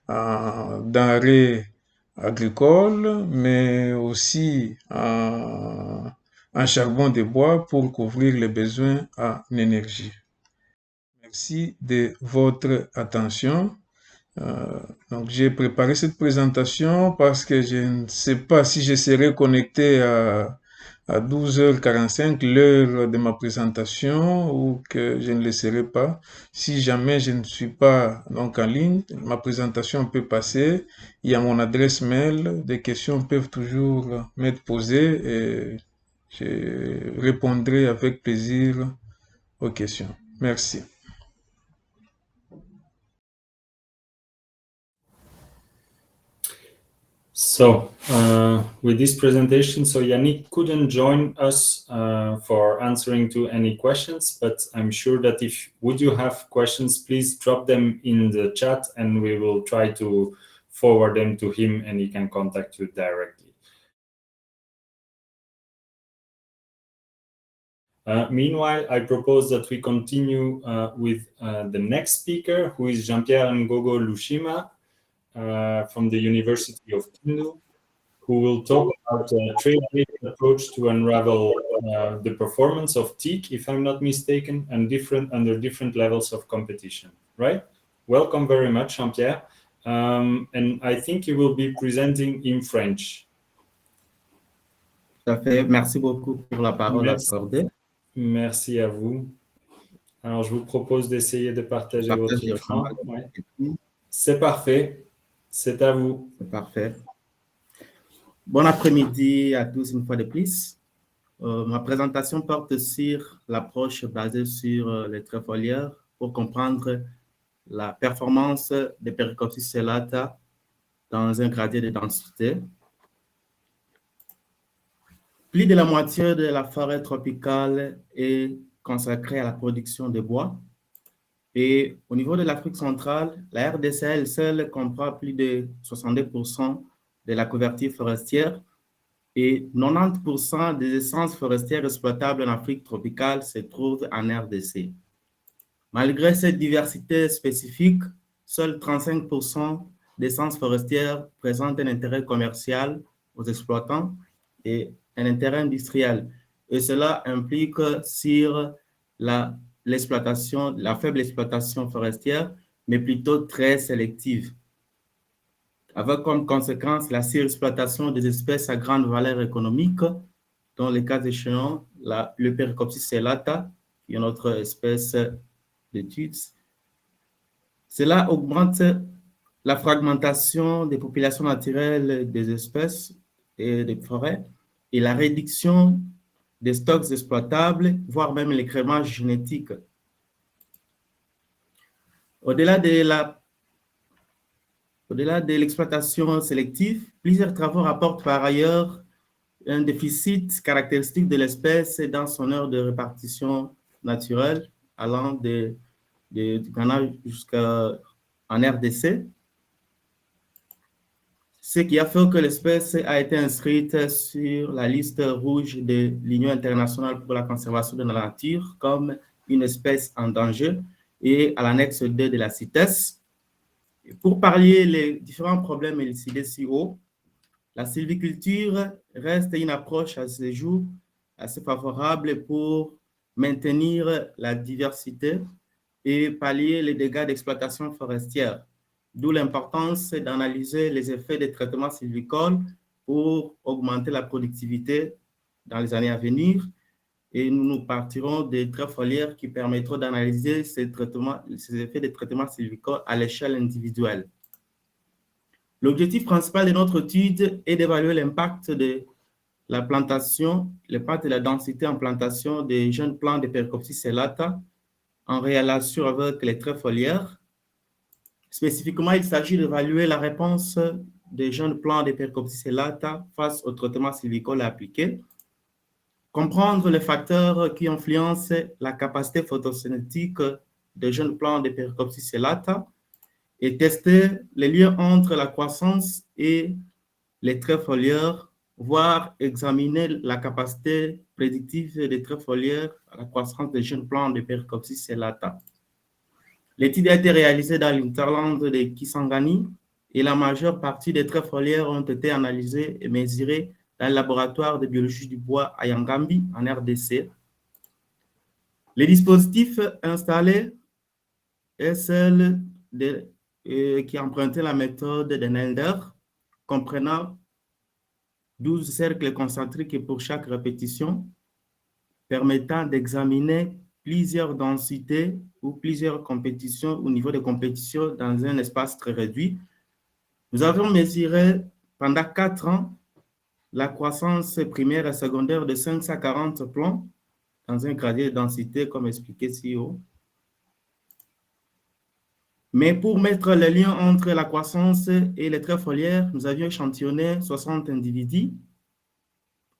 denrées agricoles, mais aussi en charbon de bois pour couvrir les besoins en énergie. Merci de votre attention. Donc j'ai préparé cette présentation parce que je ne sais pas si je serai connecté à 12h45, l'heure de ma présentation, ou que je ne le serai pas. Si jamais je ne suis pas donc en ligne, ma présentation peut passer. Il y a mon adresse mail, des questions peuvent toujours m'être posées et je répondrai avec plaisir aux questions. Merci. So with this presentation, so Yannick couldn't join us for answering to any questions, but I'm sure that if would you have questions, please drop them in the chat and we will try to forward them to him and he can contact you directly. Meanwhile, I propose that we continue with the next speaker, who is Jean-Pierre Ngogo Lushima from the University of Kindu, who will talk about a trade-based approach to unravel the performance of TIC, if I'm not mistaken, and under different levels of competition, right? Welcome very much, Jean-Pierre. And I think you will be presenting in French. Tout à fait. Merci beaucoup pour la parole accordée. Merci à vous. Alors, je vous propose d'essayer de partager votre écran. Ouais. C'est parfait. C'est à vous. C'est parfait. Bon après-midi à tous une fois de plus. Ma présentation porte sur l'approche basée sur les tréfolières pour comprendre la performance des Pericopsis celata dans un gradient de densité. Plus de la moitié de la forêt tropicale est consacrée à la production de bois. Et au niveau de l'Afrique centrale, la RDC elle seule comprend plus de 62% de la couverture forestière et 90% des essences forestières exploitables en Afrique tropicale se trouvent en RDC. Malgré cette diversité spécifique, seuls 35% d'essences forestières présentent un intérêt commercial aux exploitants et un intérêt industriel. Et cela implique sur la faible exploitation forestière, mais plutôt très sélective, avec comme conséquence la surexploitation des espèces à grande valeur économique, dans les cas échéants, le Pericopsis celata, qui est notre espèce d'étude. Cela augmente la fragmentation des populations naturelles des espèces et des forêts et la réduction des stocks exploitables, voire même l'écrémage génétique. Au-delà de l'exploitation sélective, plusieurs travaux rapportent par ailleurs un déficit caractéristique de l'espèce dans son aire de répartition naturelle, allant du Ghana jusqu'en RDC, ce qui a fait que l'espèce a été inscrite sur la liste rouge de l'Union internationale pour la conservation de la nature comme une espèce en danger et à l'annexe 2 de la CITES. Pour pallier les différents problèmes élucidés ci haut, la sylviculture reste une approche à ce jour assez favorable pour maintenir la diversité et pallier les dégâts d'exploitation forestière. D'où l'importance d'analyser les effets des traitements sylvicoles pour augmenter la productivité dans les années à venir. Et nous partirons des traits foliaires qui permettront d'analyser ces effets des traitements sylvicoles à l'échelle individuelle. L'objectif principal de notre étude est d'évaluer l'impact de la plantation, l'impact de la densité en plantation des jeunes plants de Pericopsis celata en relation avec les traits foliaires. Spécifiquement, il s'agit d'évaluer la réponse des jeunes plants de Pericopsis celata face au traitement sylvicole appliqué, comprendre les facteurs qui influencent la capacité photosynthétique des jeunes plants de Pericopsis celata et tester les liens entre la croissance et les traits foliaires, voire examiner la capacité prédictive des traits foliaires à la croissance des jeunes plants de Pericopsis celata. L'étude a été réalisée dans l'Interland de Kisangani et la majeure partie des traits foliaires ont été analysés et mesurés dans le laboratoire de biologie du bois à Yangambi, en RDC. Les dispositifs installés est celle qui empruntait la méthode de Nelder, comprenant 12 cercles concentriques pour chaque répétition, permettant d'examiner plusieurs densités ou plusieurs compétitions au niveau de compétition dans un espace très réduit. Nous avons mesuré pendant 4 ans la croissance primaire et secondaire de 540 plants dans un gradient de densité comme expliqué ci haut. Mais pour mettre le lien entre la croissance et les traits foliaires, nous avions échantillonné 60 individus,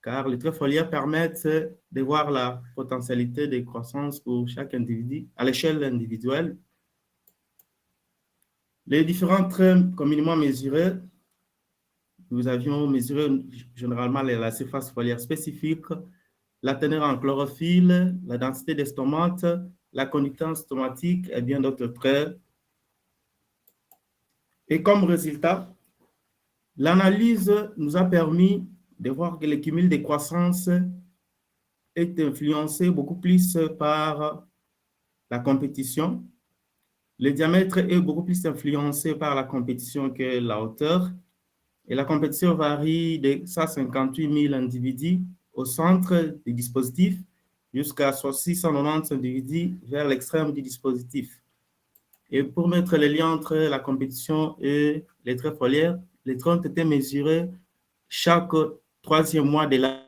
car les traits foliaires permettent de voir la potentialité de croissance pour chaque individu à l'échelle individuelle. Les différents traits communément mesurés, nous avions mesuré généralement la surface foliaire spécifique, la teneur en chlorophylle, la densité des stomates, la conductance stomatique et bien d'autres traits. Et comme résultat, l'analyse nous a permis de voir que le cumul des croissances est influencé beaucoup plus par la compétition. Le diamètre est beaucoup plus influencé par la compétition que la hauteur. Et la compétition varie de 158 000 individus au centre du dispositif jusqu'à 690 individus vers l'extrême du dispositif. Et pour mettre le lien entre la compétition et les traits foliaires, les traits ont été mesurés chaque 3e mois de l'année.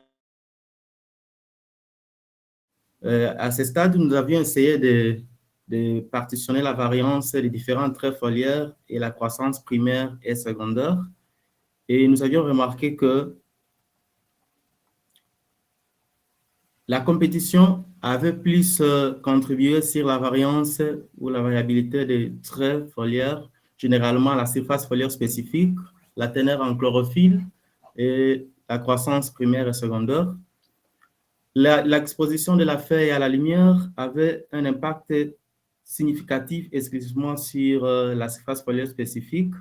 À ce stade, nous avions essayé de partitionner la variance des différents traits foliaires et la croissance primaire et secondaire. Et nous avions remarqué que la compétition avait plus contribué sur la variance ou la variabilité des traits foliaires, généralement la surface foliaire spécifique, la teneur en chlorophylle et la croissance primaire et secondaire. L'exposition de la feuille à la lumière avait un impact significatif exclusivement sur la surface foliaire spécifique.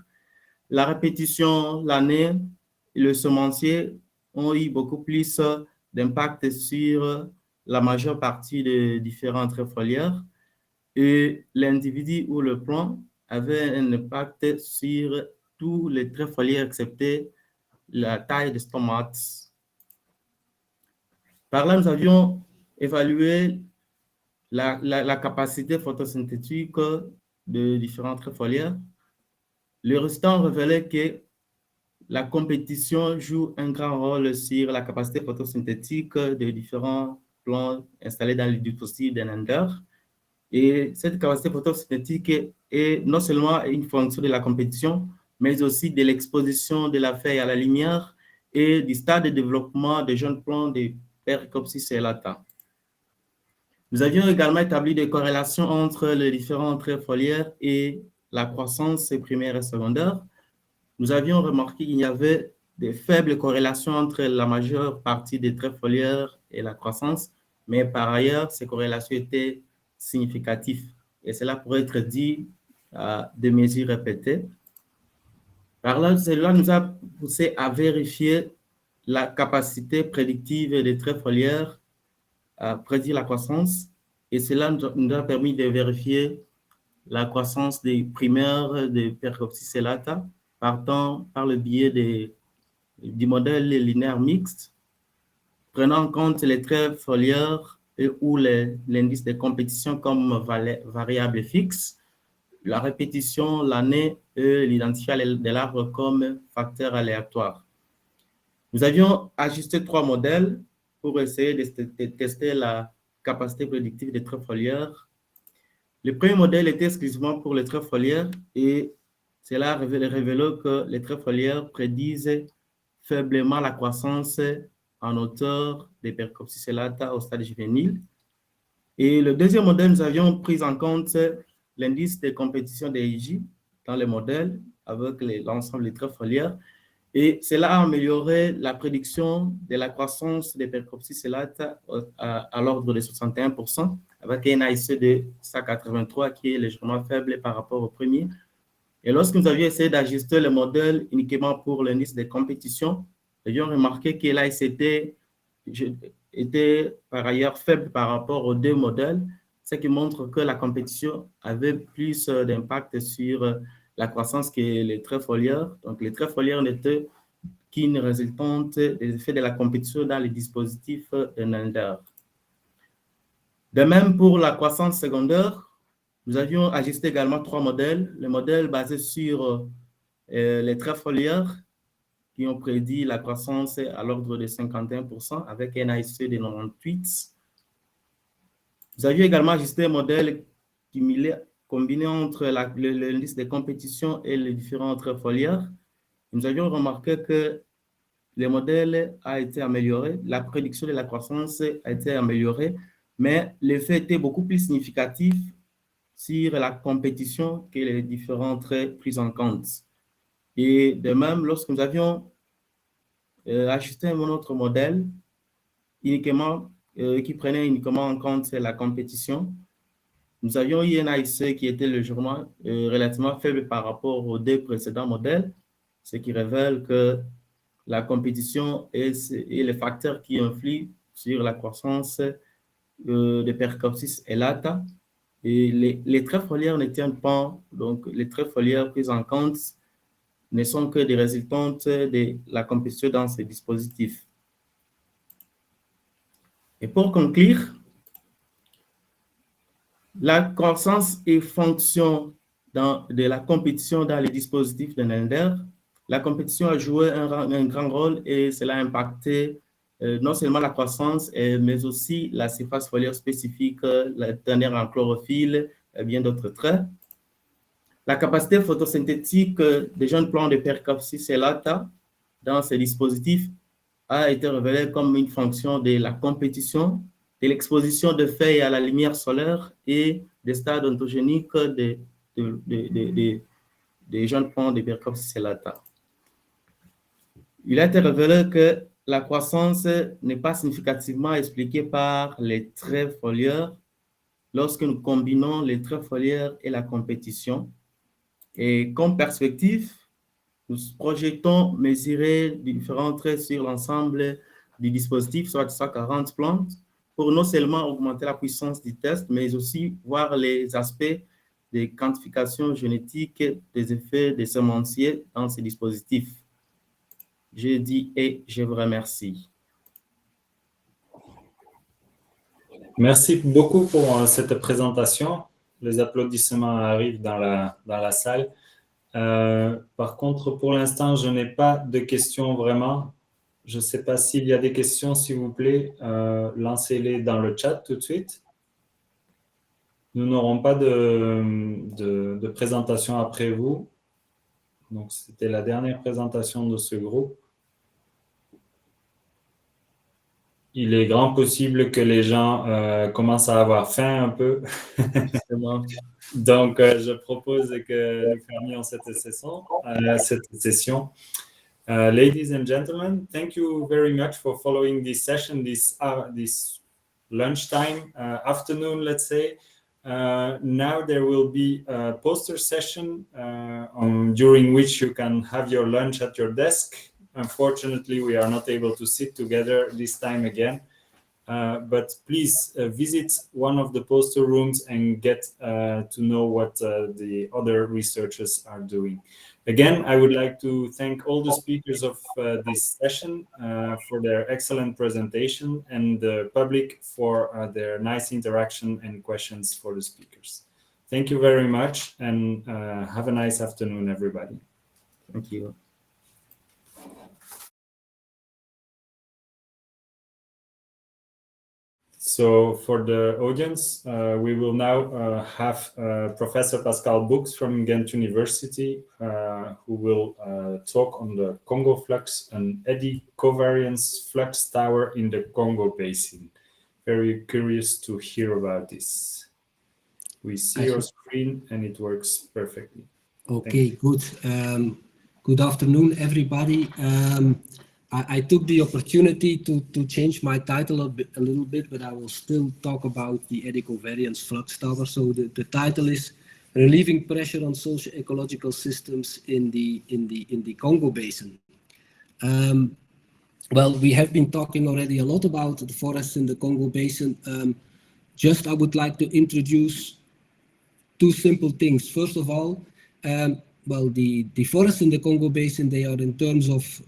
La répétition, l'année et le semencier ont eu beaucoup plus d'impact sur la majeure partie des différents traits foliaires et l'individu ou le plant avait un impact sur tous les traits foliaires excepté la taille des stomates. Par là, nous avions évalué la capacité photosynthétique de différents traits foliaires. Les résultats ont révélé que la compétition joue un grand rôle sur la capacité photosynthétique de différents plants installés dans le dispositif d'Enander. Et cette capacité photosynthétique est non seulement une fonction de la compétition, mais aussi de l'exposition de la feuille à la lumière et du stade de développement des jeunes plants de Pericopsis elata. Nous avions également établi des corrélations entre les différents traits foliaires et la croissance primaire et secondaire. Nous avions remarqué qu'il y avait de faibles corrélations entre la majeure partie des traits foliaires et la croissance, mais par ailleurs, ces corrélations étaient significatives. Et cela pourrait être dit à des mesures répétées. Par là, cela nous a poussé à vérifier la capacité prédictive des traits foliaires à prédire la croissance. Et cela nous a permis de vérifier la croissance des primaires de Pericopsis elata partant par le biais du modèle linéaire mixte, prenant en compte les traits foliaires ou l'indice de compétition comme variable fixe, la répétition, l'année et l'identifiant de l'arbre comme facteur aléatoire. Nous avions ajusté 3 modèles pour essayer de tester la capacité prédictive des traits foliaires. Le premier modèle était exclusivement pour les traits foliaires et cela révélait que les traits foliaires prédisent faiblement la croissance en hauteur des Pericopsis elata au stade juvénile. Et le deuxième modèle, nous avions pris en compte l'indice de compétition des IJ dans le modèle avec l'ensemble des traits foliaires. Et cela a amélioré la prédiction de la croissance des Pericopsis elata à l'ordre de 61%, avec un AIC de 183 qui est légèrement faible par rapport au premier. Et lorsque nous avions essayé d'ajuster le modèle uniquement pour l'indice de compétition, nous avions remarqué que l'AIC était par ailleurs faible par rapport aux 2 modèles, ce qui montre que la compétition avait plus d'impact sur la croissance que les traits foliaires. Donc, les traits foliaires n'étaient qu'une résultante des effets de la compétition dans les dispositifs d'Enander. De même, pour la croissance secondaire, nous avions ajusté également 3 modèles. Le modèle basé sur les traits foliaires qui ont prédit la croissance à l'ordre de 51% avec un AIC de 98. Nous avions également ajusté un modèle combiné entre l'indice de compétition et les différents traits foliaires. Nous avions remarqué que le modèle a été amélioré, la prédiction de la croissance a été améliorée, mais l'effet était beaucoup plus significatif sur la compétition que les différents traits pris en compte. Et de même, lorsque nous avions ajusté notre modèle uniquement, qui prenait uniquement en compte la compétition, nous avions eu un AIC qui était légèrement relativement faible par rapport aux deux précédents modèles, ce qui révèle que la compétition est le facteur qui influe sur la croissance de Percopsis elata. Et les traits foliaires ne tiennent pas, donc les traits foliaires pris en compte ne sont que des résultantes de la compétition dans ces dispositifs. Et pour conclure, la croissance est fonction de la compétition dans les dispositifs de Nender. La compétition a joué un grand rôle et cela a impacté non seulement la croissance, mais aussi la surface foliaire spécifique, la dernière en chlorophylle et bien d'autres traits. La capacité photosynthétique des jeunes plants de Percopsis elata dans ces dispositifs a été révélée comme une fonction de la compétition, de l'exposition de feuilles à la lumière solaire et des stades ontogéniques des jeunes plants de Percopsis elata. Il a été révélé que la croissance n'est pas significativement expliquée par les traits foliaires lorsque nous combinons les traits foliaires et la compétition. Et comme perspective, nous projetons mesurer différents traits sur l'ensemble du dispositif, soit 140 plantes, pour non seulement augmenter la puissance du test, mais aussi voir les aspects de quantification génétique des effets des semenciers dans ces dispositifs. Je dis et je vous remercie. Merci beaucoup pour cette présentation. Les applaudissements arrivent dans la salle. Par contre, pour l'instant, je n'ai pas de questions vraiment. Je ne sais pas s'il y a des questions, s'il vous plaît, lancez-les dans le chat tout de suite. Nous n'aurons pas de présentation après vous. Donc, c'était la dernière présentation de ce groupe. Il est grand possible que les gens commencent à avoir faim un peu. Donc, je propose que nous fermions cette session. Ladies and gentlemen, thank you very much for following this session, this lunchtime, afternoon, let's say. Now there will be a poster session during which you can have your lunch at your desk. Unfortunately, we are not able to sit together this time again, but please visit one of the poster rooms and get to know what the other researchers are doing. Again, I would like to thank all the speakers of this session for their excellent presentation and the public for their nice interaction and questions for the speakers. Thank you very much and have a nice afternoon, everybody. Thank you. So for the audience, we will now have Professor Pascal Bux from Ghent University, who will talk on the Congo flux and eddy covariance flux tower in the Congo Basin. Very curious to hear about this. We see your screen and it works perfectly. Okay, good. Good afternoon, everybody. I took the opportunity to change my title a little bit, but I will still talk about the eddy covariance flux tower. So the title is Relieving Pressure on Socio-Ecological Systems in the Congo Basin. Well, we have been talking already a lot about the forests in the Congo Basin. I would like to introduce two simple things. First of all, well, the forests in the Congo Basin, they are in terms of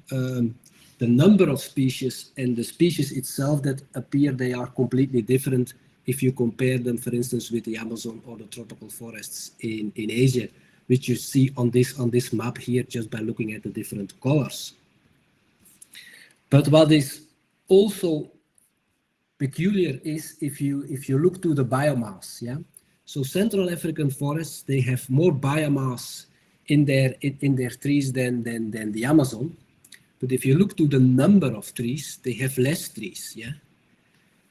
the number of species and the species itself that appear, they are completely different if you compare them, for instance, with the Amazon or the tropical forests in Asia, which you see on this map here just by looking at the different colors. But what is also peculiar is if you look to the biomass, yeah. So Central African forests, they have more biomass in their trees than the Amazon. But if you look to the number of trees, they have less trees, yeah?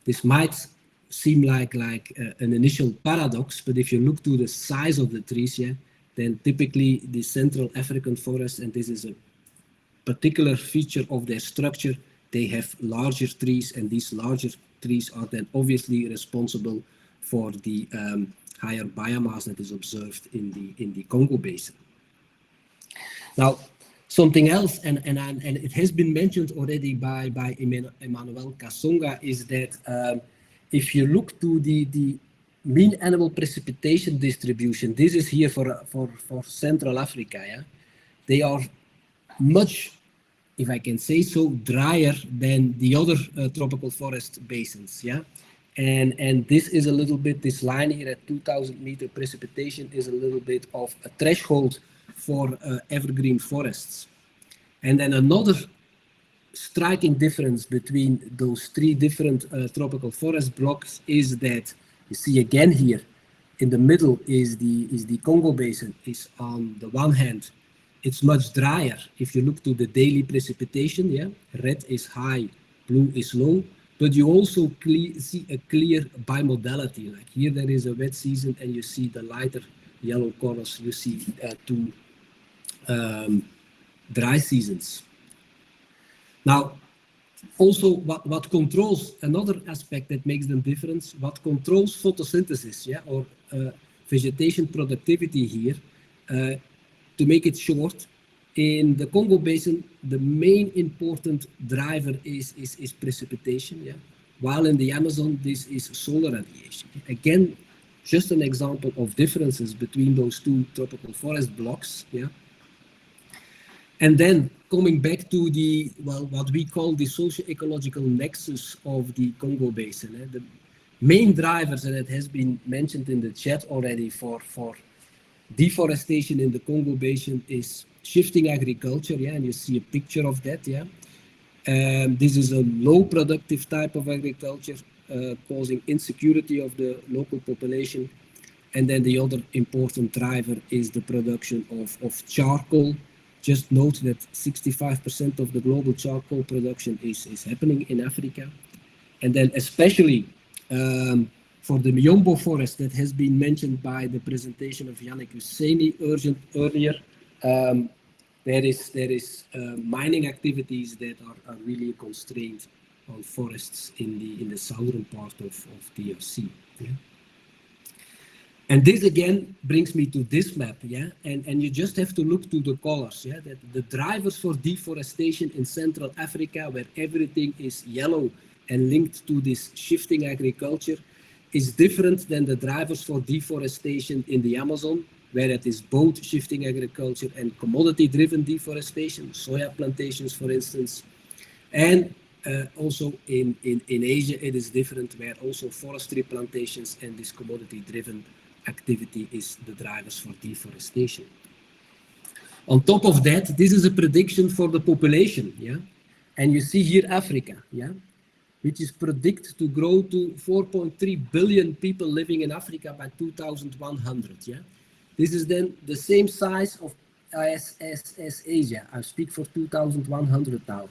This might seem like an initial paradox, but if you look to the size of the trees, yeah, then typically the Central African forest, and this is a particular feature of their structure, they have larger trees, and these larger trees are then obviously responsible for the higher biomass that is observed in the Congo Basin. Now, something else, and it has been mentioned already by Emmanuel Kasonga, is that if you look to the mean annual precipitation distribution, this is here for Central Africa, yeah, they are much, if I can say so, drier than the other tropical forest basins, yeah. And this is a little bit, this line here at 2,000 meter precipitation is a little bit of a threshold for evergreen forests. And then another striking difference between those three different tropical forest blocks is that you see again here in the middle is the Congo Basin. Is on the one hand, it's much drier. If you look to the daily precipitation, yeah, red is high, blue is low, but you also see a clear bimodality. Like here there is a wet season and you see the lighter yellow colors, you see two dry seasons. Now, also what controls, another aspect that makes them different, what controls photosynthesis, yeah, or vegetation productivity here, to make it short, in the Congo Basin, the main important driver is precipitation, yeah, while in the Amazon, this is solar radiation. Again, just an example of differences between those two tropical forest blocks, yeah. And then coming back to the, well, what we call the socio-ecological nexus of the Congo Basin, the main drivers, and it has been mentioned in the chat already, for deforestation in the Congo Basin is shifting agriculture, yeah, and you see a picture of that, yeah. This is a low productive type of agriculture, causing insecurity of the local population. And then the other important driver is the production of charcoal. Just note that 65% of the global charcoal production is happening in Africa. And then especially for the Miombo forest that has been mentioned by the presentation of Yannick Husseini earlier, there is mining activities that are really a constraint on forests in the southern part of DRC. Yeah? And this again brings me to this map, yeah, and you just have to look to the colors, yeah, that the drivers for deforestation in Central Africa, where everything is yellow and linked to this shifting agriculture, is different than the drivers for deforestation in the Amazon, where it is both shifting agriculture and commodity-driven deforestation, soya plantations, for instance. And also in Asia, it is different, where also forestry plantations and this commodity-driven activity is the drivers for deforestation. On top of that, this is a prediction for the population, yeah? And you see here Africa, yeah, which is predicted to grow to 4.3 billion people living in Africa by 2100, yeah? This is then the same size of as Asia. I speak for 2100 now,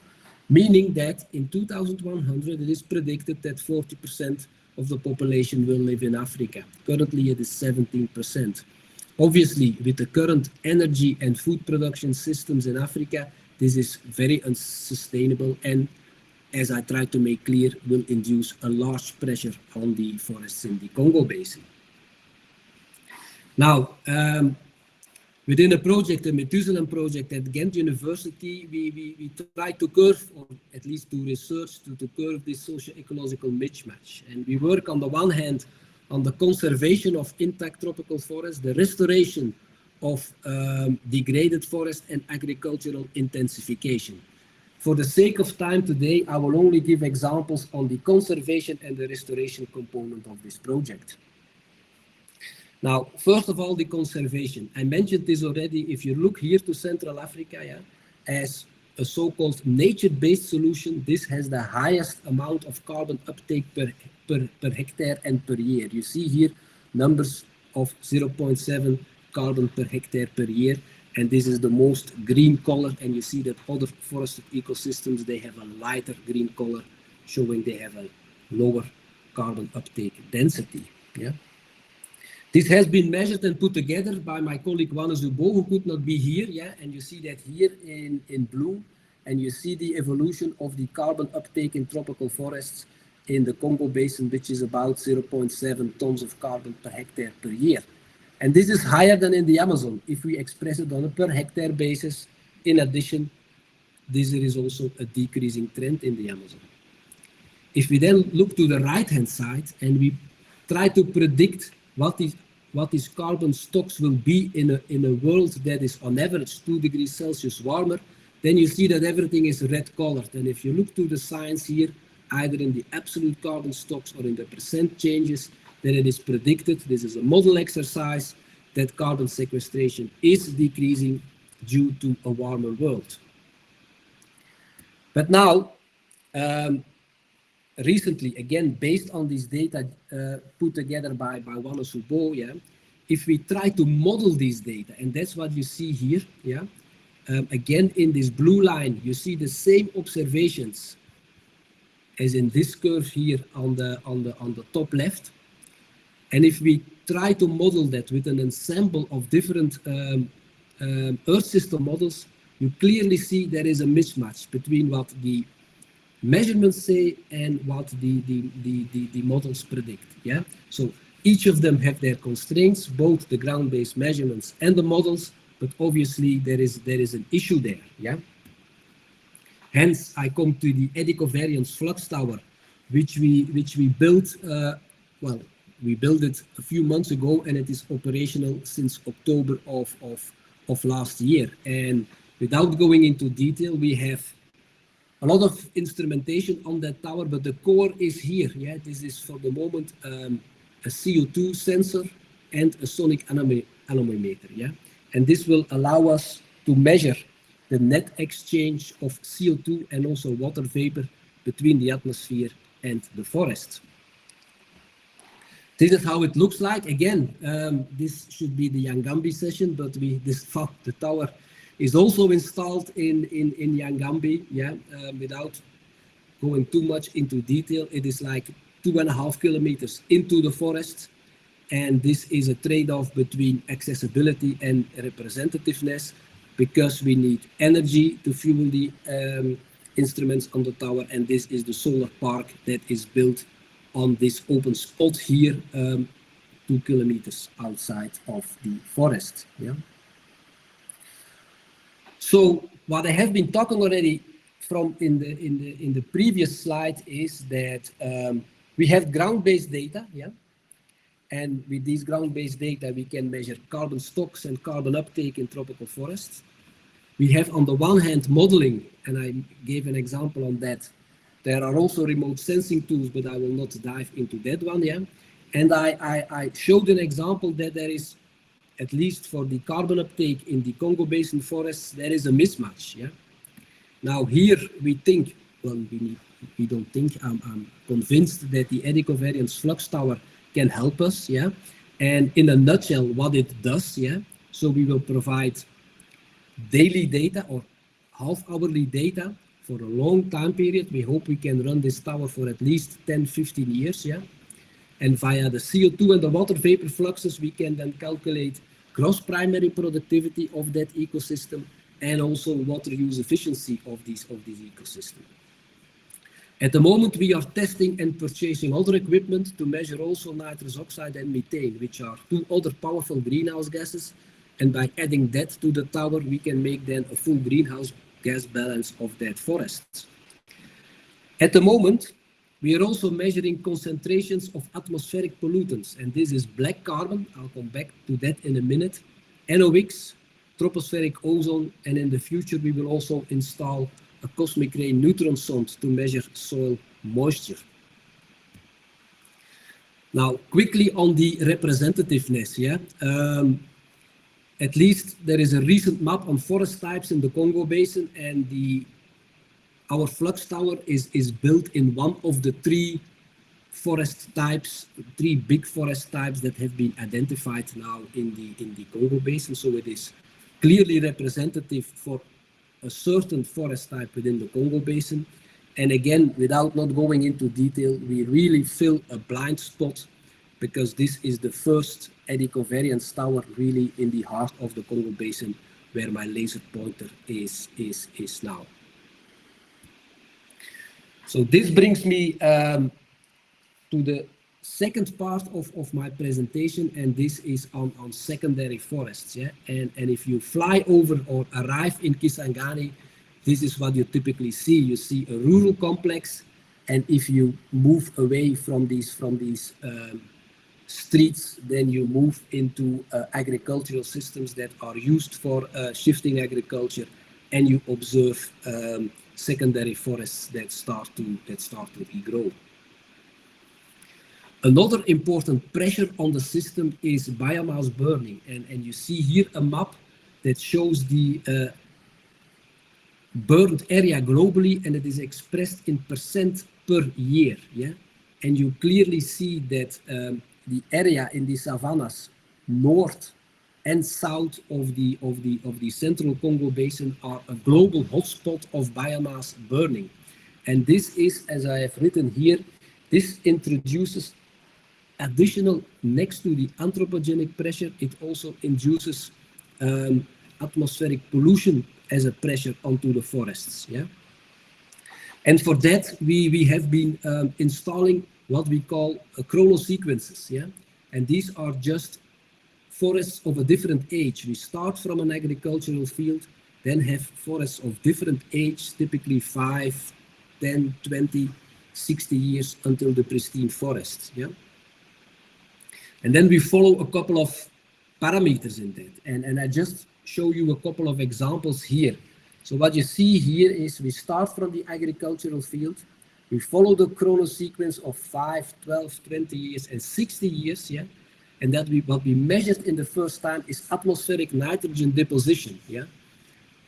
meaning that in 2100 it is predicted that 40% of the population will live in Africa. Currently it is 17%. Obviously, with the current energy and food production systems in Africa, this is very unsustainable and, as I tried to make clear, will induce a large pressure on the forests in the Congo Basin. Now, within a project, the Methuselah project at Ghent University, we try to curve, or at least to research to curve this socio-ecological mismatch. And we work on the one hand on the conservation of intact tropical forests, the restoration of degraded forest, and agricultural intensification. For the sake of time today, I will only give examples on the conservation and the restoration component of this project. Now, first of all, the conservation. I mentioned this already. If you look here to Central Africa, yeah, as a so-called nature-based solution, this has the highest amount of carbon uptake per hectare and per year. You see here numbers of 0.7 carbon per hectare per year, and this is the most green color, and you see that other forested ecosystems, they have a lighter green color, showing they have a lower carbon uptake density. Yeah. This has been measured and put together by my colleague Wannes Hubo, who could not be here. Yeah, and you see that here in blue, and you see the evolution of the carbon uptake in tropical forests in the Congo Basin, which is about 0.7 tons of carbon per hectare per year. And this is higher than in the Amazon. If we express it on a per hectare basis, in addition, there is also a decreasing trend in the Amazon. If we then look to the right-hand side and we try to predict what these carbon stocks will be in a world that is on average 2 degrees Celsius warmer, then you see that everything is red colored. And if you look to the science here, either in the absolute carbon stocks or in the percent changes, then it is predicted, this is a model exercise, that carbon sequestration is decreasing due to a warmer world. But now, recently, again, based on these data put together by Wannes Hubo, yeah, if we try to model these data, and that's what you see here, yeah, again, in this blue line, you see the same observations as in this curve here on the top left. And if we try to model that with an ensemble of different Earth system models, you clearly see there is a mismatch between what the measurements say and what the models predict. Yeah. So each of them have their constraints, both the ground-based measurements and the models, but obviously there is an issue there. Yeah. Hence, I come to the Eddy covariance flux tower, which we built. Well, we built it a few months ago, and it is operational since October of last year. And without going into detail, we have a lot of instrumentation on that tower, but the core is here. Yeah, this is for the moment a CO2 sensor and a sonic anemometer. Yeah, and this will allow us to measure the net exchange of CO2 and also water vapor between the atmosphere and the forest. This is how it looks like. Again, this should be the Yangambi session, but the tower is also installed in Yangambi. Yeah, without going too much into detail, it is like 2.5 kilometers into the forest, and this is a trade-off between accessibility and representativeness, because we need energy to fuel the instruments on the tower, and this is the solar park that is built on this open spot here, 2 kilometers outside of the forest. Yeah. So what I have been talking already from in the previous slide is that we have ground-based data. Yeah. And with these ground-based data, we can measure carbon stocks and carbon uptake in tropical forests. We have, on the one hand, modeling, and I gave an example on that. There are also remote sensing tools, but I will not dive into that one. Yeah. And I showed an example that there is, at least for the carbon uptake in the Congo Basin forests, there is a mismatch. Yeah. Now here we think, well, we don't think, I'm convinced that the Eddy covariance flux tower can help us. Yeah. And in a nutshell, what it does, yeah. So we will provide daily data or half-hourly data for a long time period. We hope we can run this tower for at least 10-15 years. Yeah. And via the CO2 and the water vapor fluxes, we can then calculate gross primary productivity of that ecosystem and also water use efficiency of these ecosystems. At the moment, we are testing and purchasing other equipment to measure also nitrous oxide and methane, which are two other powerful greenhouse gases. And by adding that to the tower, we can make then a full greenhouse gas balance of that forest. At the moment, we are also measuring concentrations of atmospheric pollutants, and this is black carbon. I'll come back to that in a minute. NOx, tropospheric ozone, and in the future we will also install a cosmic ray neutron sonde to measure soil moisture. Now, quickly on the representativeness, yeah. At least there is a recent map on forest types in the Congo Basin, and our flux tower is built in one of the three forest types, three big forest types that have been identified now in the Congo Basin. So it is clearly representative for a certain forest type within the Congo Basin. And again, without not going into detail, we really fill a blind spot because this is the first eddy covariance tower really in the heart of the Congo Basin where my laser pointer is now. So this brings me to the second part of my presentation, and this is on secondary forests. Yeah? And if you fly over or arrive in Kisangani, this is what you typically see. You see a rural complex, and if you move away from these streets, then you move into agricultural systems that are used for shifting agriculture, and you observe secondary forests that start to regrow. Another important pressure on the system is biomass burning, and you see here a map that shows the burned area globally, and it is expressed in percent per year. Yeah, and you clearly see that the area in the savannas north and south of the central Congo Basin are a global hotspot of biomass burning. And this is, as I have written here, this introduces additional, next to the anthropogenic pressure, it also induces atmospheric pollution as a pressure onto the forests. Yeah? And for that, we have been installing what we call chronosequences. Yeah? And these are just forests of a different age. We start from an agricultural field, then have forests of different age, typically 5, 10, 20, 60 years until the pristine forests. Yeah? And then we follow a couple of parameters in that. And I just show you a couple of examples here. So what you see here is we start from the agricultural field, we follow the chronosequence of 5, 12, 20 years and 60 years, yeah? And that what we measured in the first time is atmospheric nitrogen deposition, yeah?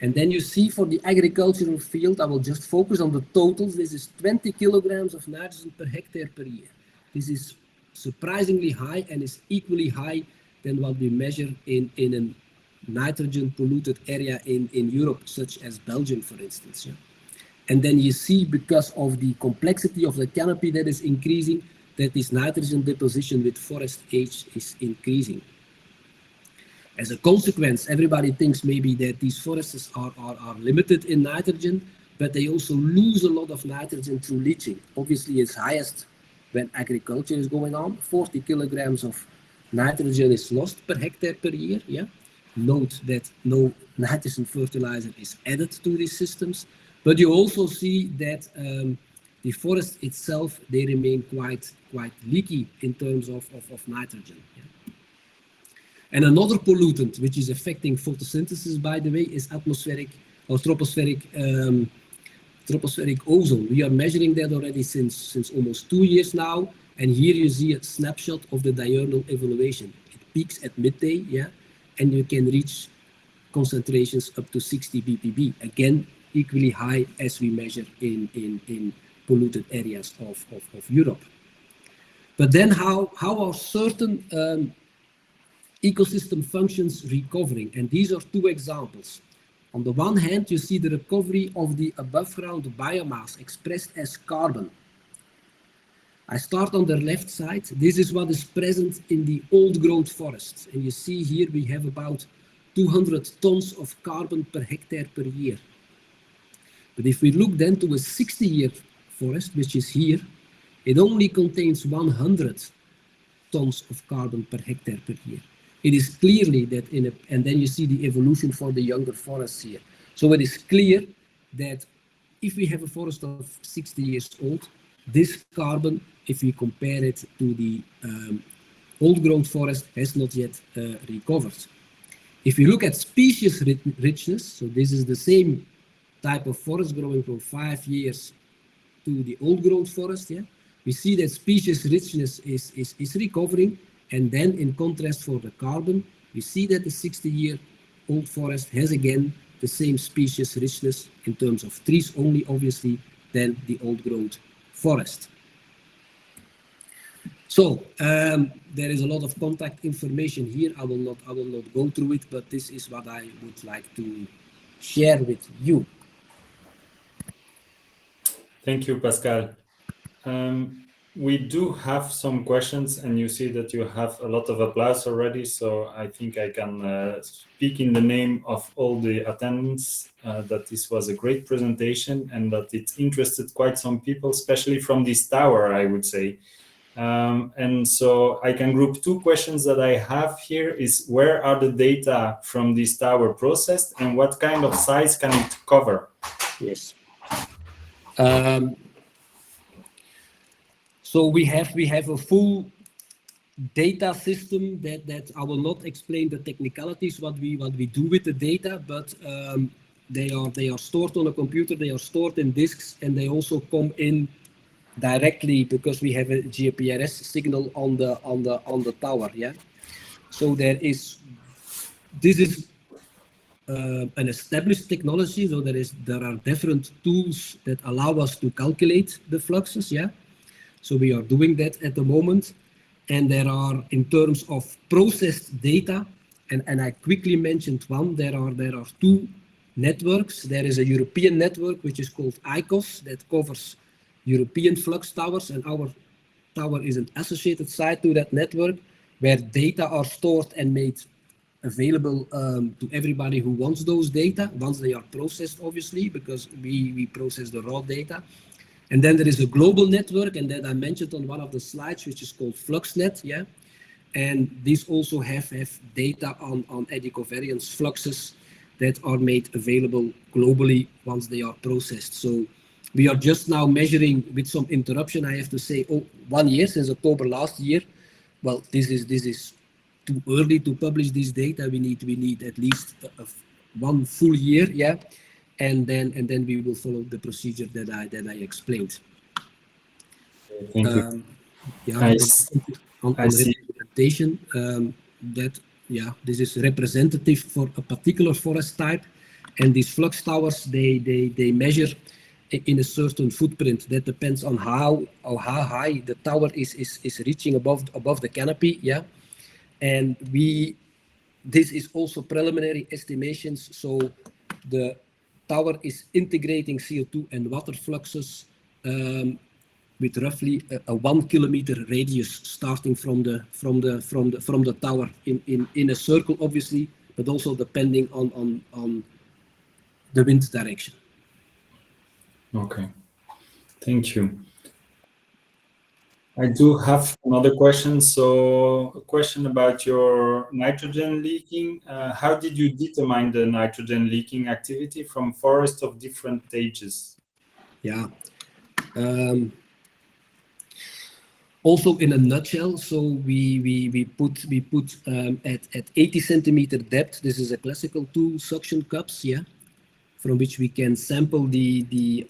And then you see for the agricultural field, I will just focus on the totals, this is 20 kilograms of nitrogen per hectare per year. This is surprisingly high and is equally high than what we measure in a nitrogen polluted area in Europe, such as Belgium, for instance. Yeah? And then you see, because of the complexity of the canopy that is increasing, that this nitrogen deposition with forest age is increasing. As a consequence, everybody thinks maybe that these forests are limited in nitrogen, but they also lose a lot of nitrogen through leaching. Obviously, it's highest when agriculture is going on. 40 kilograms of nitrogen is lost per hectare per year. Yeah? Note that no nitrogen fertilizer is added to these systems, but you also see that the forest itself, they remain quite leaky in terms of nitrogen. Yeah? And another pollutant which is affecting photosynthesis, by the way, is atmospheric or tropospheric ozone. We are measuring that already since almost 2 years now, and here you see a snapshot of the diurnal evaluation. It peaks at midday, yeah, and you can reach concentrations up to 60 ppb, again equally high as we measure in polluted areas of Europe. But then how are certain ecosystem functions recovering? And these are two examples. On the one hand, you see the recovery of the above ground biomass expressed as carbon. I start on the left side. This is what is present in the old growth forests. And you see here we have about 200 tons of carbon per hectare per year. But if we look then to a 60-year forest, which is here, it only contains 100 tons of carbon per hectare per year. It is clearly that and then you see the evolution for the younger forests here. So it is clear that if we have a forest of 60 years old, this carbon, if we compare it to the old growth forest, has not yet recovered. If you look at species richness, so this is the same type of forest growing from 5 years to the old growth forest, yeah, we see that species richness is recovering. And then in contrast for the carbon, we see that the 60-year-old forest has again the same species richness in terms of trees only, obviously, than the old growth forest. So there is a lot of contact information here. I will not go through it, but this is what I would like to share with you. Thank you, Pascal. We do have some questions, and you see that you have a lot of applause already, so I think I can speak in the name of all the attendants that this was a great presentation and that it interested quite some people, especially from this tower, I would say. And so I can group two questions that I have here is where are the data from this tower processed and what kind of size can it cover? Yes. So we have a full data system that I will not explain the technicalities what we do with the data, but they are stored on a computer, they are stored in disks, and they also come in directly because we have a GPRS signal on the tower. Yeah. So this is an established technology. So there are different tools that allow us to calculate the fluxes. Yeah. So we are doing that at the moment. And there are, in terms of processed data, and I quickly mentioned one, there are two networks. There is a European network, which is called ICOS, that covers European flux towers, and our tower is an associated site to that network, where data are stored and made available to everybody who wants those data, once they are processed, obviously, because we process the raw data. And then there is a global network, and that I mentioned on one of the slides, which is called FluxNet, yeah. And these also have data on eddy covariance fluxes that are made available globally once they are processed. So we are just now measuring, with some interruption, I have to say, 1 year, since October last year. Well, this is too early to publish this data. We need at least 1 full year, yeah. And then we will follow the procedure that I explained. Thank you. Yeah, on representation, this is representative for a particular forest type, and these flux towers they measure in a certain footprint that depends on how high the tower is reaching above the canopy, yeah. And this is also preliminary estimations, so the tower is integrating CO2 and water fluxes with roughly a 1 kilometer radius starting from the tower in a circle, obviously, but also depending on the wind direction. Okay, thank you. I do have another question. So a question about your nitrogen leaking. How did you determine the nitrogen leaking activity from forests of different ages? Yeah. Also in a nutshell, so we put at 80 centimeter depth. This is a classical tool, suction cups, yeah, from which we can sample the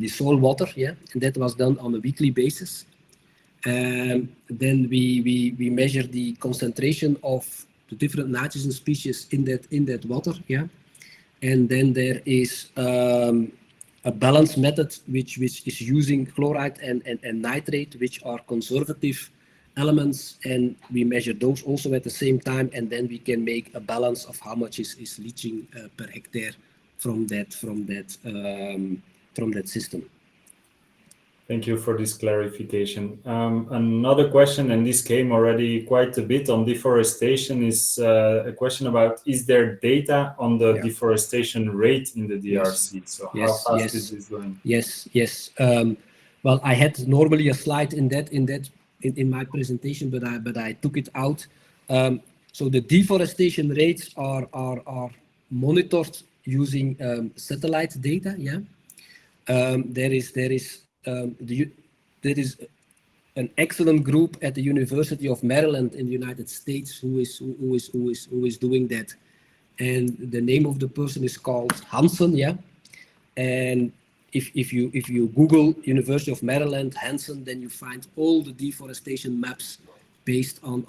soil water, yeah, and that was done on a weekly basis. Then we measure the concentration of the different nitrogen species in that water, yeah, and then there is a balance method which is using chloride and nitrate, which are conservative elements, and we measure those also at the same time, and then we can make a balance of how much is leaching per hectare from that system. Thank you for this clarification. Another question, and this came already quite a bit on deforestation, is a question about, is there data on the deforestation rate in the DRC? Yes. So how fast is this going? Yes. Well, I had normally a slide in my presentation, but I took it out. So the deforestation rates are monitored using satellite data. Yeah, there is an excellent group at the University of Maryland in the United States who is doing that, and the name of the person is called Hansen. Yeah, and if you Google University of Maryland Hansen, then you find all the deforestation maps based on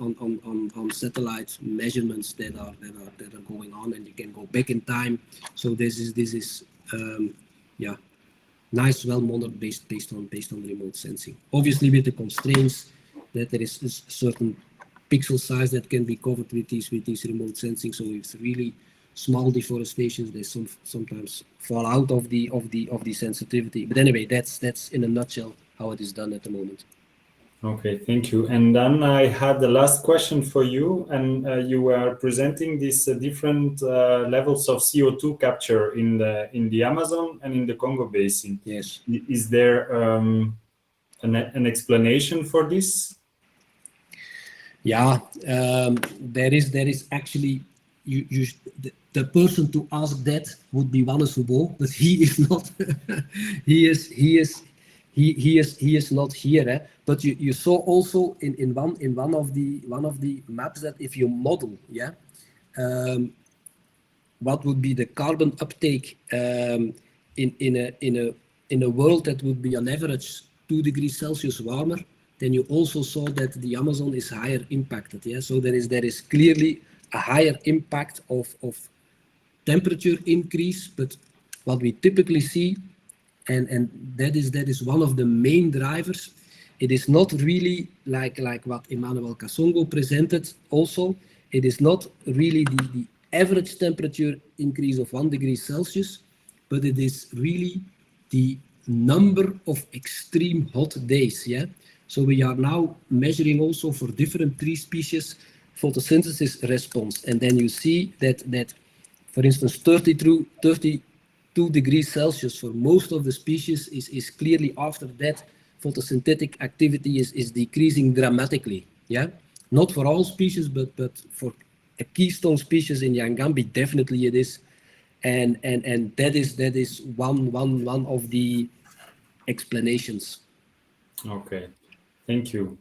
satellite measurements that are going on, and you can go back in time. So this is nice, well monitored based on remote sensing. Obviously, with the constraints that there is a certain pixel size that can be covered with these remote sensing. So it's really small deforestations, they sometimes fall out of the sensitivity. But anyway, that's in a nutshell how it is done at the moment. Okay, thank you. And then I had the last question for you, and you were presenting these different levels of CO2 capture in the Amazon and in the Congo Basin. Yes. Is there an explanation for this? Yeah, there is actually the person to ask that would be Wannes Hubo, but he is not. he is not here. Eh? But you saw also in one of the maps that if you model, yeah, what would be the carbon uptake in a world that would be on average 2 degrees Celsius warmer, then you also saw that the Amazon is higher impacted. Yeah, so there is clearly a higher impact of temperature increase. But what we typically see, and that is one of the main drivers. It is not really like what Emmanuel Kasongo presented. Also, it is not really the average temperature increase of 1 degree Celsius, but it is really the number of extreme hot days. Yeah. So we are now measuring also for different tree species photosynthesis response, and then you see that for instance 32 degrees Celsius for most of the species is clearly after that photosynthetic activity is decreasing dramatically. Yeah, not for all species, but for a keystone species in Yangambi definitely it is, and that is one of the explanations. Okay, thank you.